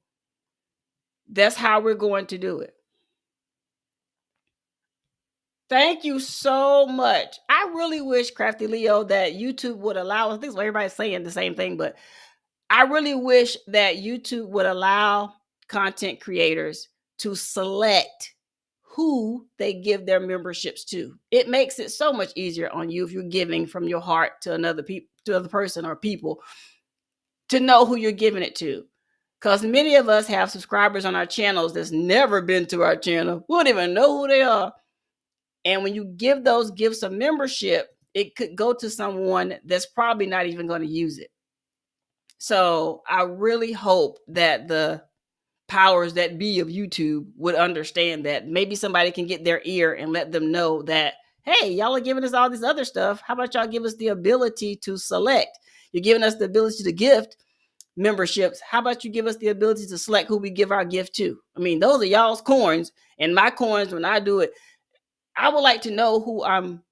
that's how we're going to do it. Thank you so much. I really wish, Crafty Leo, that YouTube would allow us. I think everybody's saying the same thing, but I really wish that YouTube would allow content creators to select who they give their memberships to. It makes it so much easier on you if you're giving from your heart to another person or people, to know who you're giving it to. Because many of us have subscribers on our channels that's never been to our channel. We don't even know who they are. And when you give those gifts of membership, it could go to someone that's probably not even going to use it. So I really hope that the powers that be of YouTube would understand that. Maybe somebody can get their ear and let them know that, hey, y'all are giving us all this other stuff. How about y'all give us the ability to select? You're giving us the ability to gift memberships. How about you give us the ability to select who we give our gift to? I mean, those are y'all's coins, and my coins, when I do it, I would like to know who I'm,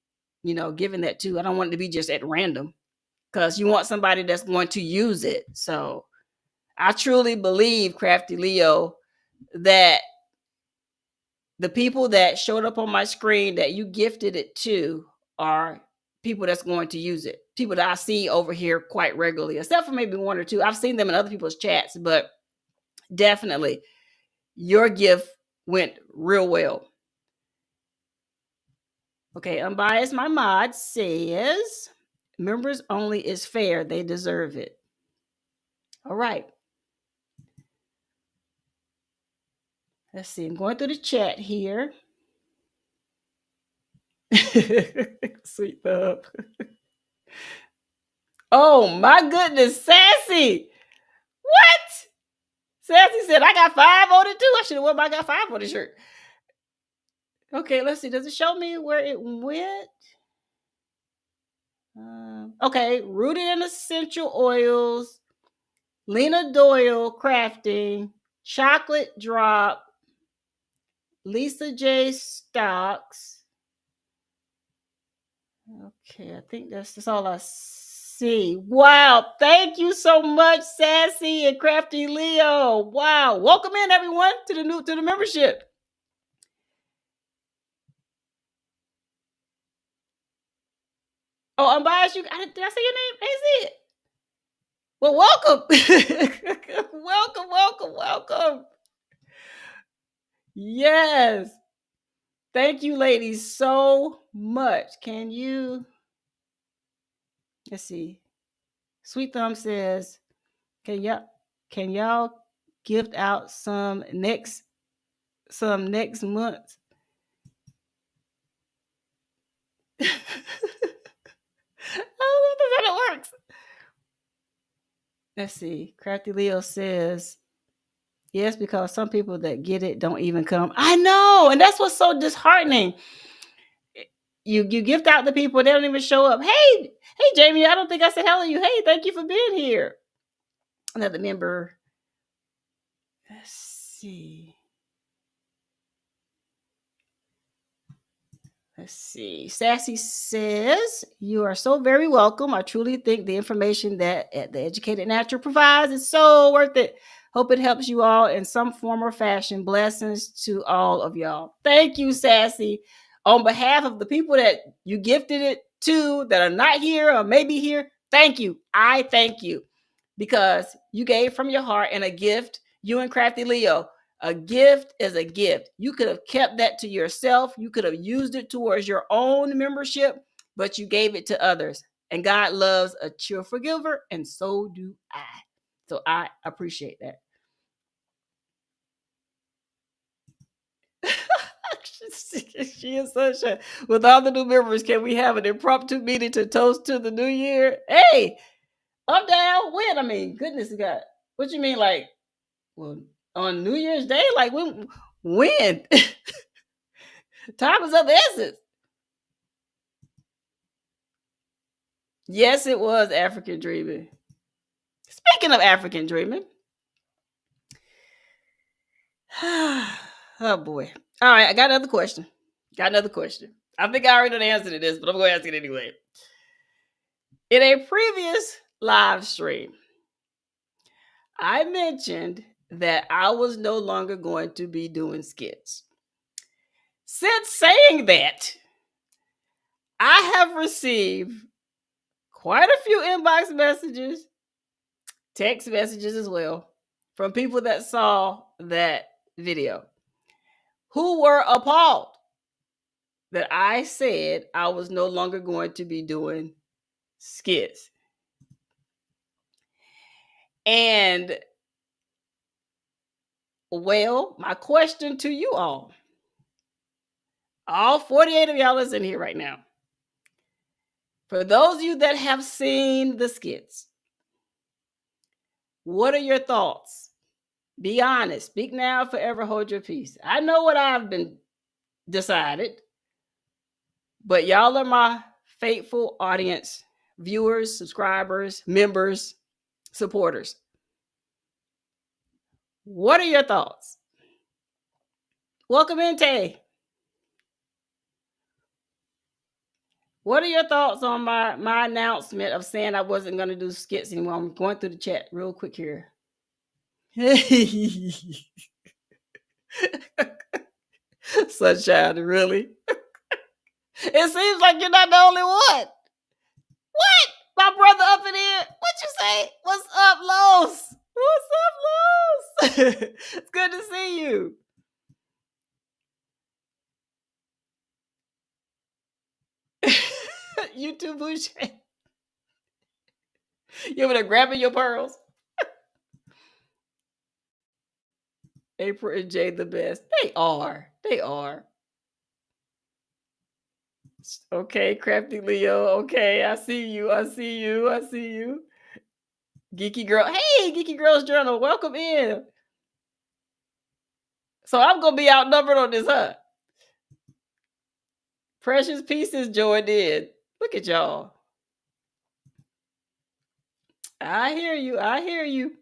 giving that to. I don't want it to be just at random, because you want somebody that's going to use it. So I truly believe, Crafty Leo, that the people that showed up on my screen that you gifted it to are people that's going to use it. People that I see over here quite regularly, except for maybe one or two. I've seen them in other people's chats, but definitely your gift went real well. Okay, Unbiased, my mod, says members only is fair. They deserve it. All right. Let's see. I'm going through the chat here. Sweet thumb. Oh my goodness, Sassy. What? Sassy said, I got 5 on it too. I should have worn my I got 5 on the shirt. Okay, let's see. Does it show me where it went? Okay, Rooted in Essential Oils, Lena Doyle Crafting, Chocolate Drop, Lisa J. Stocks. Okay, I think that's all I see. Wow, thank you so much, Sassy and Crafty Leo. Wow, welcome in everyone to the membership. Oh, unbiased, did I say your name? I didn't see it. Well, welcome. welcome. Yes. Thank you, ladies, so much. Let's see. Sweet Thumb says, can y'all gift out some next month? I don't know how it works. Let's see. Crafty Leo says, yes, because some people that get it don't even come. I know, and that's what's so disheartening. You gift out the people, they don't even show up. Hey, Jamie, I don't think I said hello to you. Hey, thank you for being here. Another member. Let's see. Sassy says, you are so very welcome. I truly think the information that the Educated Natural provides is so worth it. Hope it helps you all in some form or fashion. Blessings to all of y'all. Thank you, Sassy. On behalf of the people that you gifted it to that are not here or maybe here, thank you. I thank you because you gave from your heart, and a gift, you and Crafty Leo, a gift is a gift. You could have kept that to yourself. You could have used it towards your own membership, but you gave it to others. And God loves a cheerful giver, and so do I. So I appreciate that. She is such a. With all the new members, can we have an impromptu meeting to toast to the new year? Hey, I'm down. When? I mean, goodness God. What you mean, like, well, on New Year's Day? Like, when? Time is of the essence. Yes, it was African dreaming. Speaking of African dreaming. Oh boy. All right, I got another question. I think I already know the answer to this, but I'm going to ask it anyway. In a previous live stream, I mentioned that I was no longer going to be doing skits. Since saying that, I have received quite a few inbox messages, text messages as well, from people that saw that video who were appalled that I said I was no longer going to be doing skits. And well, my question to you all 48 of y'all is in here right now. For those of you that have seen the skits, what are your thoughts? Be honest. Speak now, forever hold your peace. I know what I've been decided, but y'all are my faithful audience, viewers, subscribers, members, supporters. What are your thoughts? Welcome in, Tay. What are your thoughts on my announcement of saying I wasn't going to do skits anymore? I'm going through the chat real quick here. Sunshine, really? It seems like you're not the only one. What? My brother up in here. What you say? What's up, Los? What's up, Los? It's good to see you. You too, Boucher. You over there grabbing your pearls? April and Jay the best. They are. Okay, Crafty Leo. Okay, I see you. Geeky Girl. Hey, Geeky Girls Journal. Welcome in. So I'm going to be outnumbered on this, huh? Precious Pieces, Joy did. Look at y'all. I hear you. I hear you.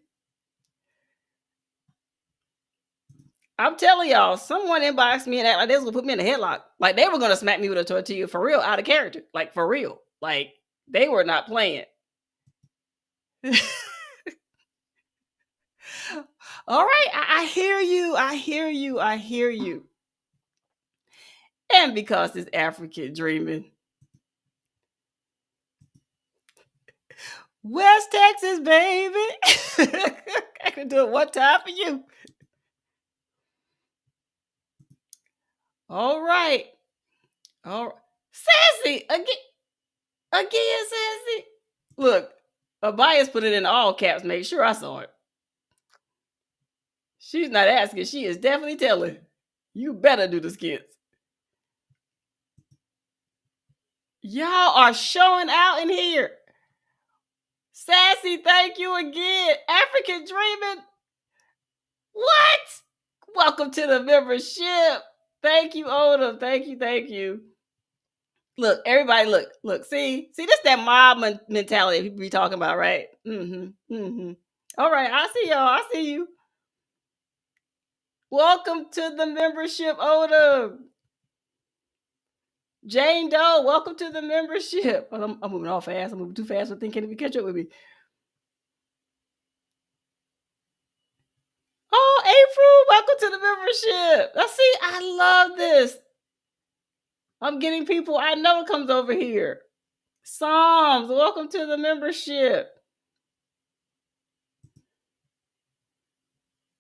I'm telling y'all, someone inboxed me and act like they was gonna put me in a headlock. Like they were gonna smack me with a tortilla for real, out of character. Like for real. Like they were not playing. All right, I hear you. I hear you. I hear you. And because it's African dreaming. West Texas, baby. I can do it one time for you. All right. All right. Sassy. Again, Sassy. Look, Abias put it in all caps. Make sure I saw it. She's not asking. She is definitely telling. You better do the skits. Y'all are showing out in here. Sassy, thank you again. African dreaming. What? Welcome to the membership. Thank you, Otis. Thank you. Thank you. Look, everybody, look. See, this that mob mentality people be talking about, right? All right, I see y'all. I see you. Welcome to the membership, Otis. Jane Doe, welcome to the membership. I'm moving all fast. I'm moving too fast. I think can you catch up with me? Oh, April, welcome to the membership. Let's see. I love this. I'm getting people I know comes over here. Psalms, welcome to the membership.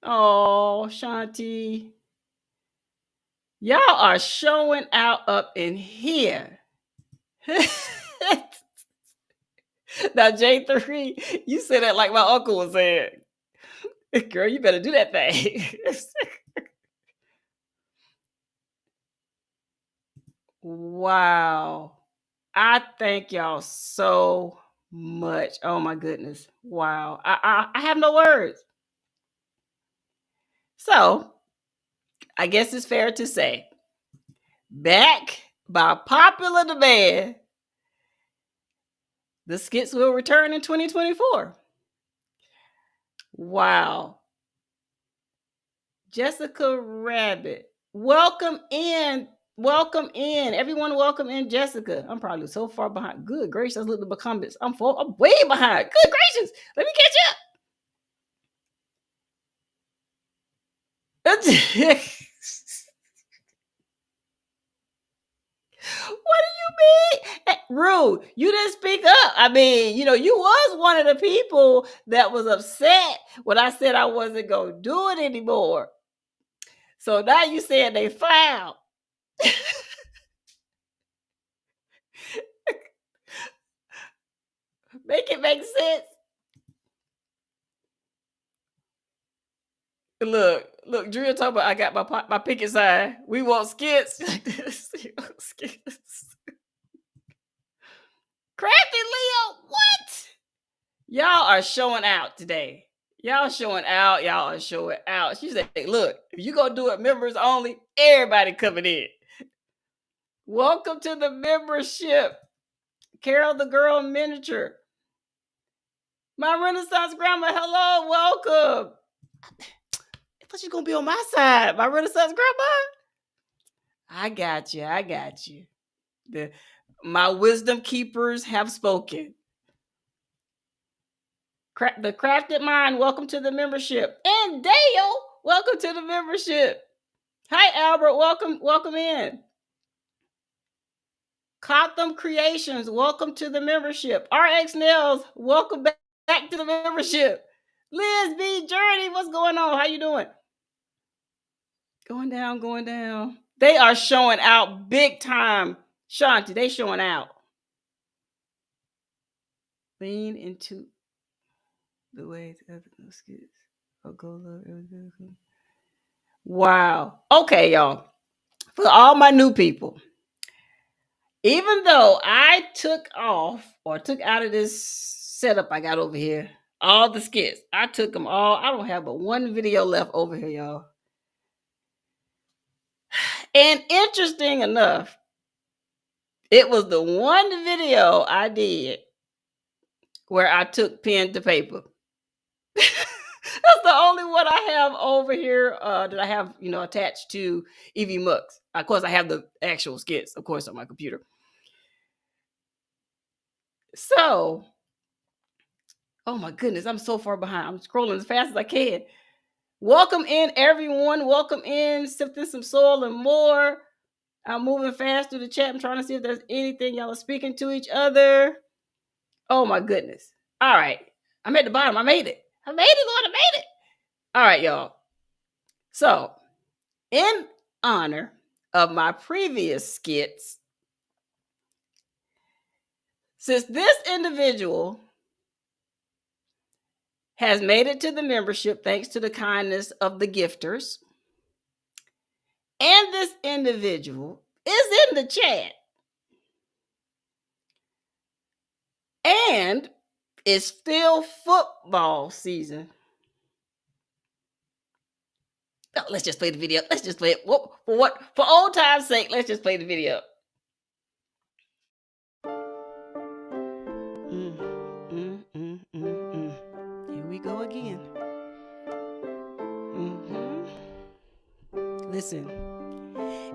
Oh, Shanti. Y'all are showing out up in here. Now, J3, you said that like my uncle was saying. Girl, you better do that thing. Wow. I thank y'all so much. Oh my goodness. Wow. I have no words. So, I guess it's fair to say, back by popular demand, the skits will return in 2024. Wow. Jessica Rabbit. Welcome in. Welcome in. Everyone welcome in Jessica. I'm probably so far behind. Good gracious. Look at the comments. I'm way behind. Good gracious. Let me catch up. What do you mean? Rue, you didn't speak up. I mean, you was one of the people that was upset when I said I wasn't going to do it anymore. So now you saying they filed. Make it make sense. Look, Drew talking about I got my picket sign. We want skits. Skits. Crafty Leo, what? Y'all are showing out today. Y'all showing out. Y'all are showing out. She said, hey, look, if you gonna do it members only, everybody coming in. Welcome to the membership. Carol the Girl Miniature. My Renaissance Grandma, hello, welcome. I thought you were gonna be on my side, my Renaissance Grandma. I got you. My wisdom keepers have spoken. The Crafted Mind, welcome to the membership. And Dale, welcome to the membership. Hi, Albert, welcome in. Gotham Creations, welcome to the membership. RX Nails, welcome back to the membership. Liz B. Journey, what's going on? How you doing? Going down. They are showing out big time. Shanti, they showing out. Lean into the ways of the skits. Wow. Okay, y'all. For all my new people, even though I took out of this setup I got over here, all the skits, I took them all. I don't have but one video left over here, y'all. And interesting enough, it was the one video I did where I took pen to paper. That's the only one I have over here that I have, attached to EV Mux. Of course, I have the actual skits, of course, on my computer. So, oh my goodness, I'm so far behind. I'm scrolling as fast as I can. Welcome in, everyone. Welcome in, Sifting Some Soil and More. I'm moving fast through the chat. I'm trying to see if there's anything y'all are speaking to each other. Oh my goodness. All right. I'm at the bottom. I made it. Lord. I made it. All right, y'all. So, in honor of my previous skits, since this individual has made it to the membership thanks to the kindness of the gifters, and this individual is in the chat, and it's still football season. No, let's just play the video. Let's just play it. For old time's sake, let's just play the video. Here we go again. Listen.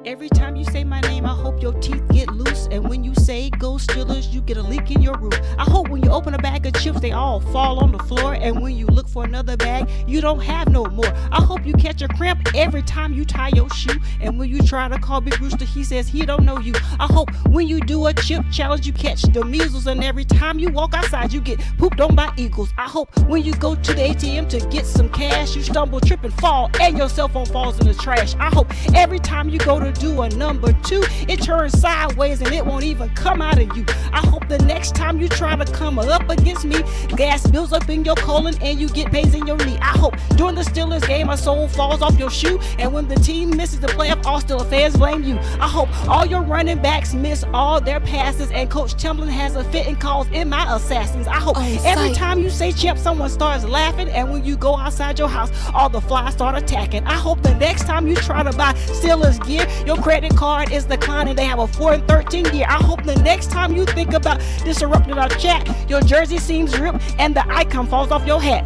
Every time you say my name, I hope your teeth get loose. And when you say go Steelers, you get a leak in your roof. I hope when you open a bag of chips, they all fall on the floor. And when you look for another bag, you don't have no more. I hope you catch a cramp every time you tie your shoe. And when you try to call Big Rooster, he says he don't know you. I hope when you do a chip challenge, you catch the measles. And every time you walk outside, you get pooped on by eagles. I hope when you go to the ATM to get some cash, you stumble, trip, and fall, and your cell phone falls in the trash. I hope every time you go to do a number 2, it turns sideways and it won't even come out of you. I hope the next time you try to come up against me, gas builds up in your colon and you get pains in your knee. I hope during the Steelers game a sole falls off your shoe, and when the team misses the playoff, all Steelers fans blame you. I hope all your running backs miss all their passes, and Coach Timlin has a fit and calls in my assassins. I hope every time you say champ, someone starts laughing, and when you go outside your house, all the flies start attacking. I hope the next time you try to buy Steelers gear, your credit card is declining. They have a 4 and 13 year. I hope the next time you think about disrupting our chat, your jersey seems ripped and the icon falls off your hat.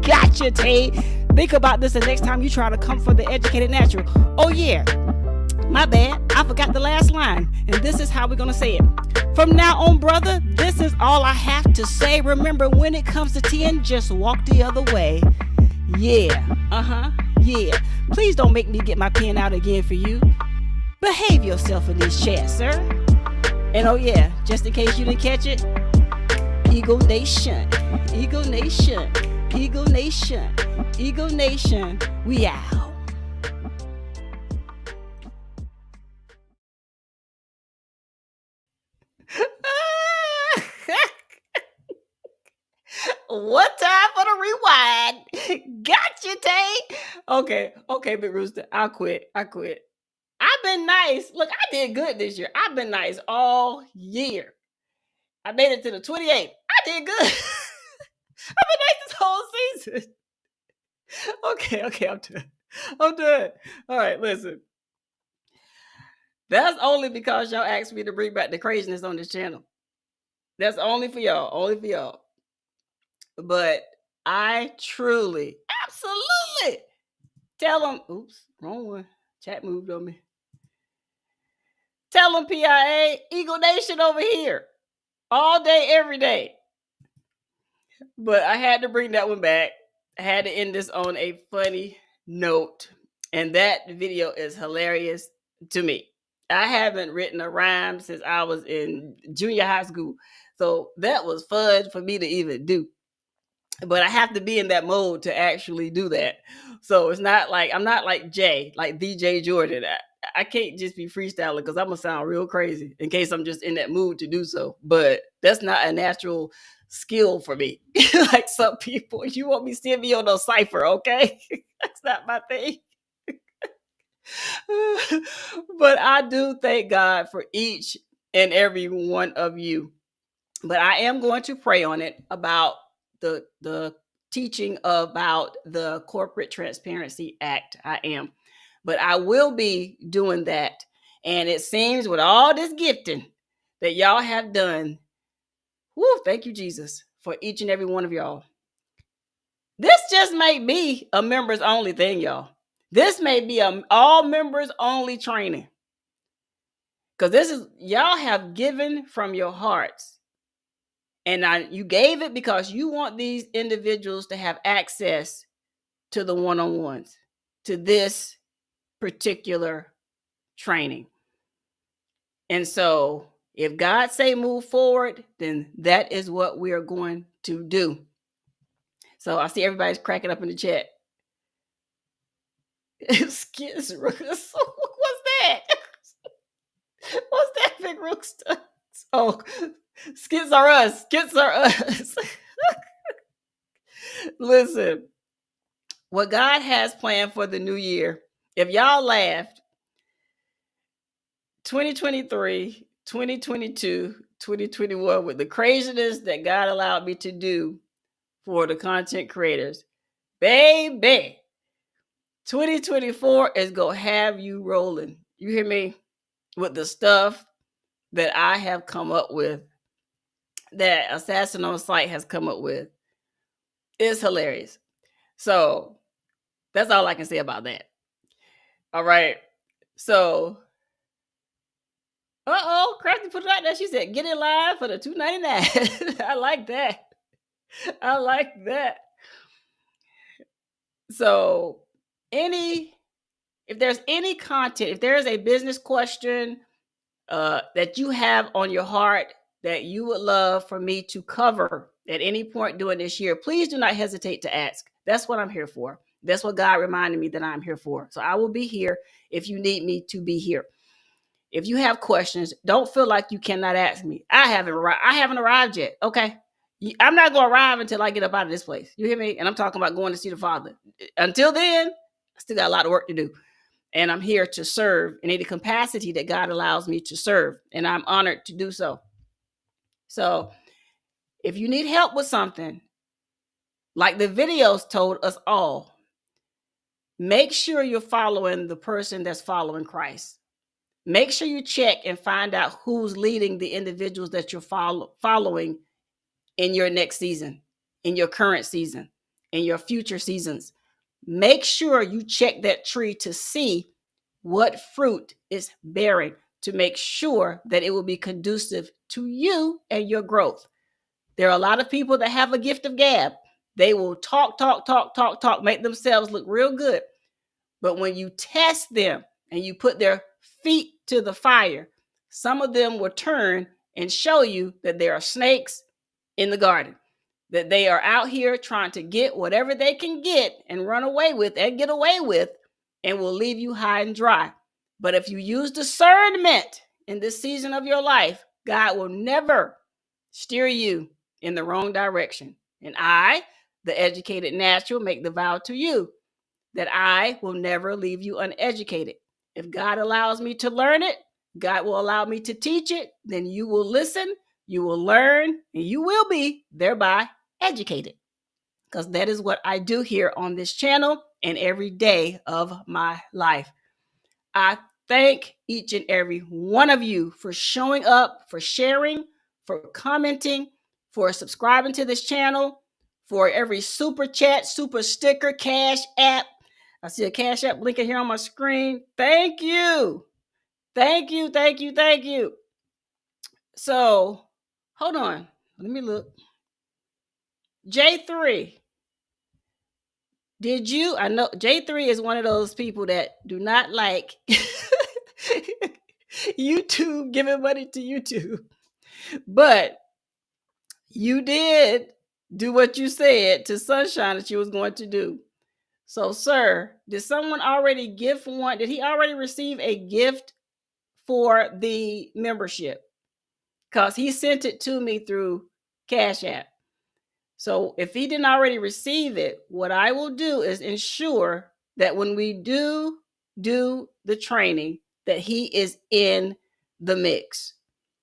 Gotcha, Tay. Think about this the next time you try to come for the educated natural. Oh yeah, my bad, I forgot the last line, and this is how we're gonna say it. From now on, brother, this is all I have to say. Remember, when it comes to 10, just walk the other way. Yeah, yeah. Please don't make me get my pen out again for you. Behave yourself in these chats, sir. And oh yeah, just in case you didn't catch it, Eagle Nation, Eagle Nation, Eagle Nation, Eagle Nation, we out. One time for the rewind. Gotcha, Tay. Okay, Big Rooster. I quit. I've been nice. Look, I did good this year. I've been nice all year. I made it to the 28th. I did good. I've been nice this whole season. Okay, I'm done. All right, listen. That's only because y'all asked me to bring back the craziness on this channel. That's only for y'all. But I truly, absolutely tell them, oops, wrong one. Chat moved on me. Tell them PIA, Eagle Nation over here. All day, every day. But I had to bring that one back. I had to end this on a funny note. And that video is hilarious to me. I haven't written a rhyme since I was in junior high school. So that was fun for me to even do. But I have to be in that mode to actually do that. So it's not like, I'm not like Jay, like DJ Jordan. I can't just be freestyling because I'm going to sound real crazy in case I'm just in that mood to do so. But that's not a natural skill for me. Like some people, you want me to send me on no cipher, okay? That's not my thing. But I do thank God for each and every one of you. But I am going to pray on it about the teaching about the Corporate Transparency Act. I am. But I will be doing that. And it seems with all this gifting that y'all have done, Woo, thank you, Jesus, for each and every one of y'all. This just may be a members only thing, y'all. This may be a all members only training. Because this is, y'all have given from your hearts. And you gave it because you want these individuals to have access to the one-on-ones, to this particular training. And so if God say move forward, then that is what we are going to do. So I see everybody's cracking up in the chat. What's that? What's that, big rooster? Oh, skits are us. Skits are us. Listen, what God has planned for the new year, if y'all laughed, 2023, 2022, 2021, with the craziness that God allowed me to do for the content creators, baby, 2024 is going to have you rolling. You hear me? With the stuff that I have come up with, that Assassin on Site has come up with. It's hilarious. So that's all I can say about that. All right. So, Crafty put it out there. She said, get in line for the $2.99. I like that. I like that. So, if there's any content, if there is a business question that you have on your heart that you would love for me to cover at any point during this year, please do not hesitate to ask. That's what I'm here for. That's what God reminded me that I'm here for. So I will be here if you need me to be here. If you have questions, don't feel like you cannot ask me. I haven't arrived yet. Okay. I'm not going to arrive until I get up out of this place. You hear me? And I'm talking about going to see the Father. Until then, I still got a lot of work to do. And I'm here to serve in any capacity that God allows me to serve. And I'm honored to do so. So if you need help with something, like the videos told us all, make sure you're following the person that's following Christ. Make sure you check and find out who's leading the individuals that you're following in your next season, in your current season, in your future seasons. Make sure you check that tree to see what fruit is bearing, to make sure that it will be conducive to you and your growth. There are a lot of people that have a gift of gab. They will talk, make themselves look real good. But when you test them and you put their feet to the fire, some of them will turn and show you that there are snakes in the garden, that they are out here trying to get whatever they can get and run away with and get away with, and will leave you high and dry. But if you use discernment in this season of your life, God will never steer you in the wrong direction. And I, the educated natural, make the vow to you that I will never leave you uneducated. If God allows me to learn it, God will allow me to teach it, then you will listen, you will learn, and you will be thereby educated. Because that is what I do here on this channel and every day of my life. I thank each and every one of you for showing up, for sharing, for commenting, for subscribing to this channel, for every super chat, super sticker, cash app. I see a cash app blinking here on my screen. Thank you. Thank you, thank you, thank you. So, hold on. Let me look. J3. Did you? I know J3 is one of those people that do not like YouTube, giving money to YouTube. But you did do what you said to Sunshine that you was going to do. So, sir, did someone already gift one? Did he already receive a gift for the membership? Because he sent it to me through Cash App. So if he didn't already receive it, what I will do is ensure that when we do the training, that he is in the mix,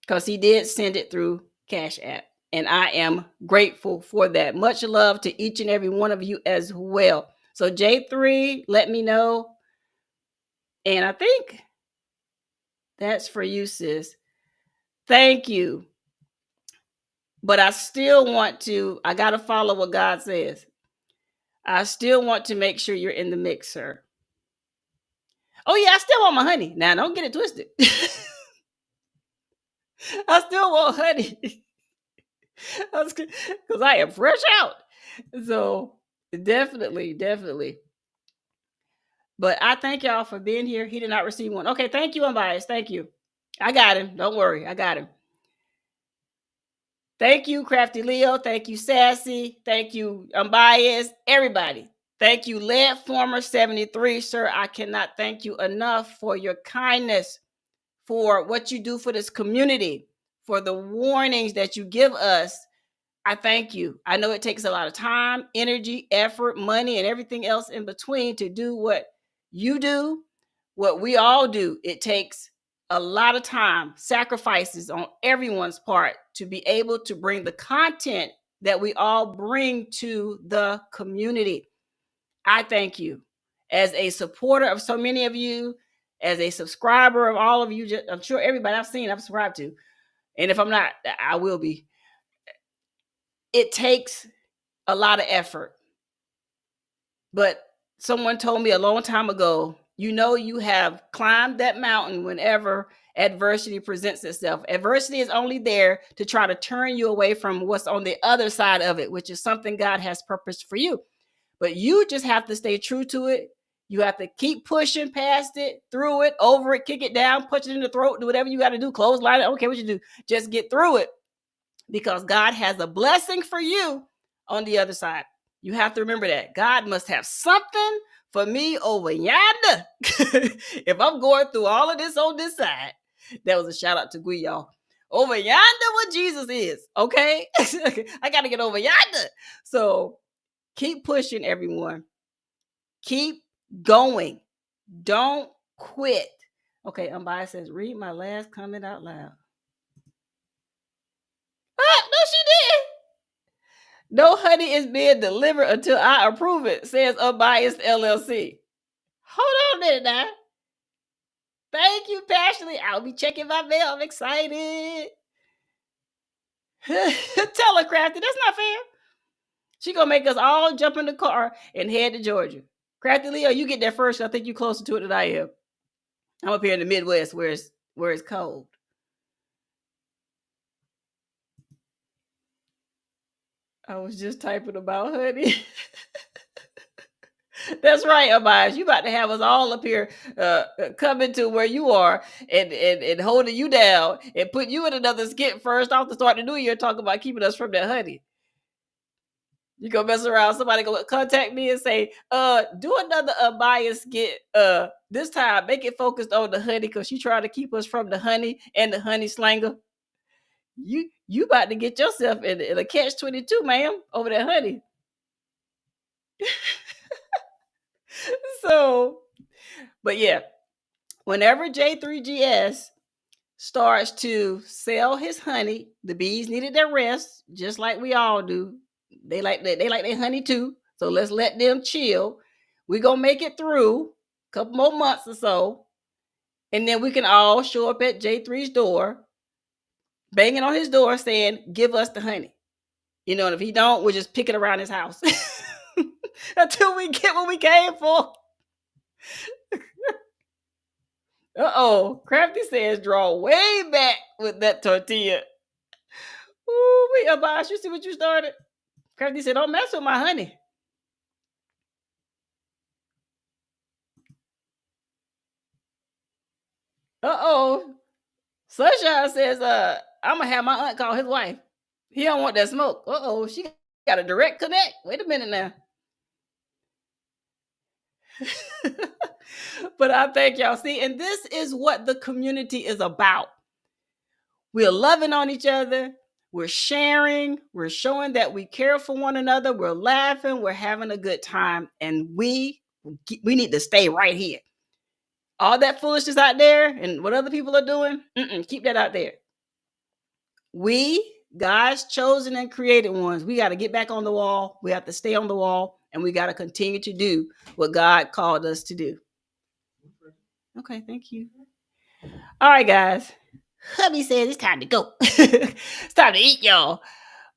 because he did send it through Cash App. And I am grateful for that. Much love to each and every one of you as well. So J3, let me know. And I think that's for you, sis. Thank you. But I still want to, I got to follow what God says. I still want to make sure you're in the mix, sir. Oh, yeah, I still want my honey. Now, don't get it twisted. I still want honey. Because I am fresh out. So, definitely. But I thank y'all for being here. He did not receive one. Okay, thank you, Unbiased. Thank you. I got him. Don't worry. I got him. Thank you, Crafty Leo. Thank you, Sassy. Thank you, Unbiased. Everybody. Thank you, Lead Former 73. Sir, I cannot thank you enough for your kindness, for what you do for this community, for the warnings that you give us. I thank you. I know it takes a lot of time, energy, effort, money, and everything else in between to do what you do, what we all do. It takes a lot of time, sacrifices on everyone's part to be able to bring the content that we all bring to the community. I thank you. As a supporter of so many of you, as a subscriber of all of you, I'm sure everybody I've seen, I've subscribed to. And if I'm not, I will be. It takes a lot of effort. But someone told me a long time ago, you have climbed that mountain whenever adversity presents itself. Adversity is only there to try to turn you away from what's on the other side of it, which is something God has purposed for you. But you just have to stay true to it. You have to keep pushing past it, through it, over it, kick it down, punch it in the throat, do whatever you got to do, clothesline it. I don't care what you do. Just get through it, because God has a blessing for you on the other side. You have to remember that. God must have something for me over yonder. If I'm going through all of this on this side, that was a shout out to Gui, y'all. Over yonder what Jesus is, okay? I got to get over yonder. So keep pushing, everyone. Keep going. Don't quit. Okay, Unbiased says, read my last comment out loud. No, she did. No honey is being delivered until I approve it, says Unbiased LLC. Hold on a minute now. Thank you, Passionately. I'll be checking my mail. I'm excited. Tell her, Crafty, that's not fair. She gonna make us all jump in the car and head to Georgia. Crafty Leo, you get there first. I think you're closer to it than I am. I'm up here in the Midwest where it's cold. I was just typing about honey. That's right, Abaz. You about to have us all up here coming to where you are and holding you down and put you in another skit first off to start the new year talking about keeping us from that honey. You gonna mess around, somebody gonna contact me and say, do another unbiased skit. This time make it focused on the honey because she trying to keep us from the honey and the honey slanger. You about to get yourself in a catch-22, ma'am, over that honey. So, but yeah, whenever J3GS starts to sell his honey, the bees needed their rest, just like we all do. They like their honey too. So let's let them chill. We're gonna make it through a couple more months or so. And then we can all show up at J3's door, banging on his door saying, give us the honey. And if he don't, we'll just pick it around his house until we get what we came for. Uh-oh. Crafty says draw way back with that tortilla. Ooh, wait, Abash, you see what you started? Crafty said, don't mess with my honey. Uh-oh. Sunshine says, I'm going to have my aunt call his wife. He don't want that smoke. Uh-oh, she got a direct connect. Wait a minute now. But I thank y'all. See, and this is what the community is about. We're loving on each other. We're sharing. We're showing that we care for one another. We're laughing. We're having a good time. And we need to stay right here. All that foolishness out there and what other people are doing, keep that out there. We, God's chosen and created ones, we got to get back on the wall. We have to stay on the wall. And we got to continue to do what God called us to do. Okay, thank you. All right, guys. Hubby says it's time to go. It's time to eat, y'all.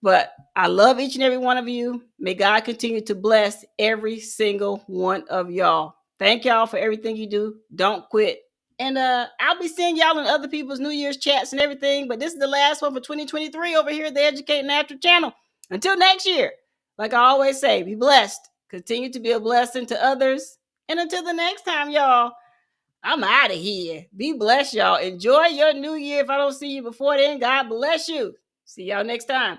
But I love each and every one of you. May God continue to bless every single one of y'all. Thank y'all for everything you do. Don't quit. And I'll be seeing y'all in other people's New Year's chats and everything. But this is the last one for 2023 over here at the Educate Natural channel. Until next year, like I always say, be blessed. Continue to be a blessing to others. And until the next time, y'all, I'm out of here. Be blessed, y'all. Enjoy your new year. If I don't see you before then, God bless you. See y'all next time.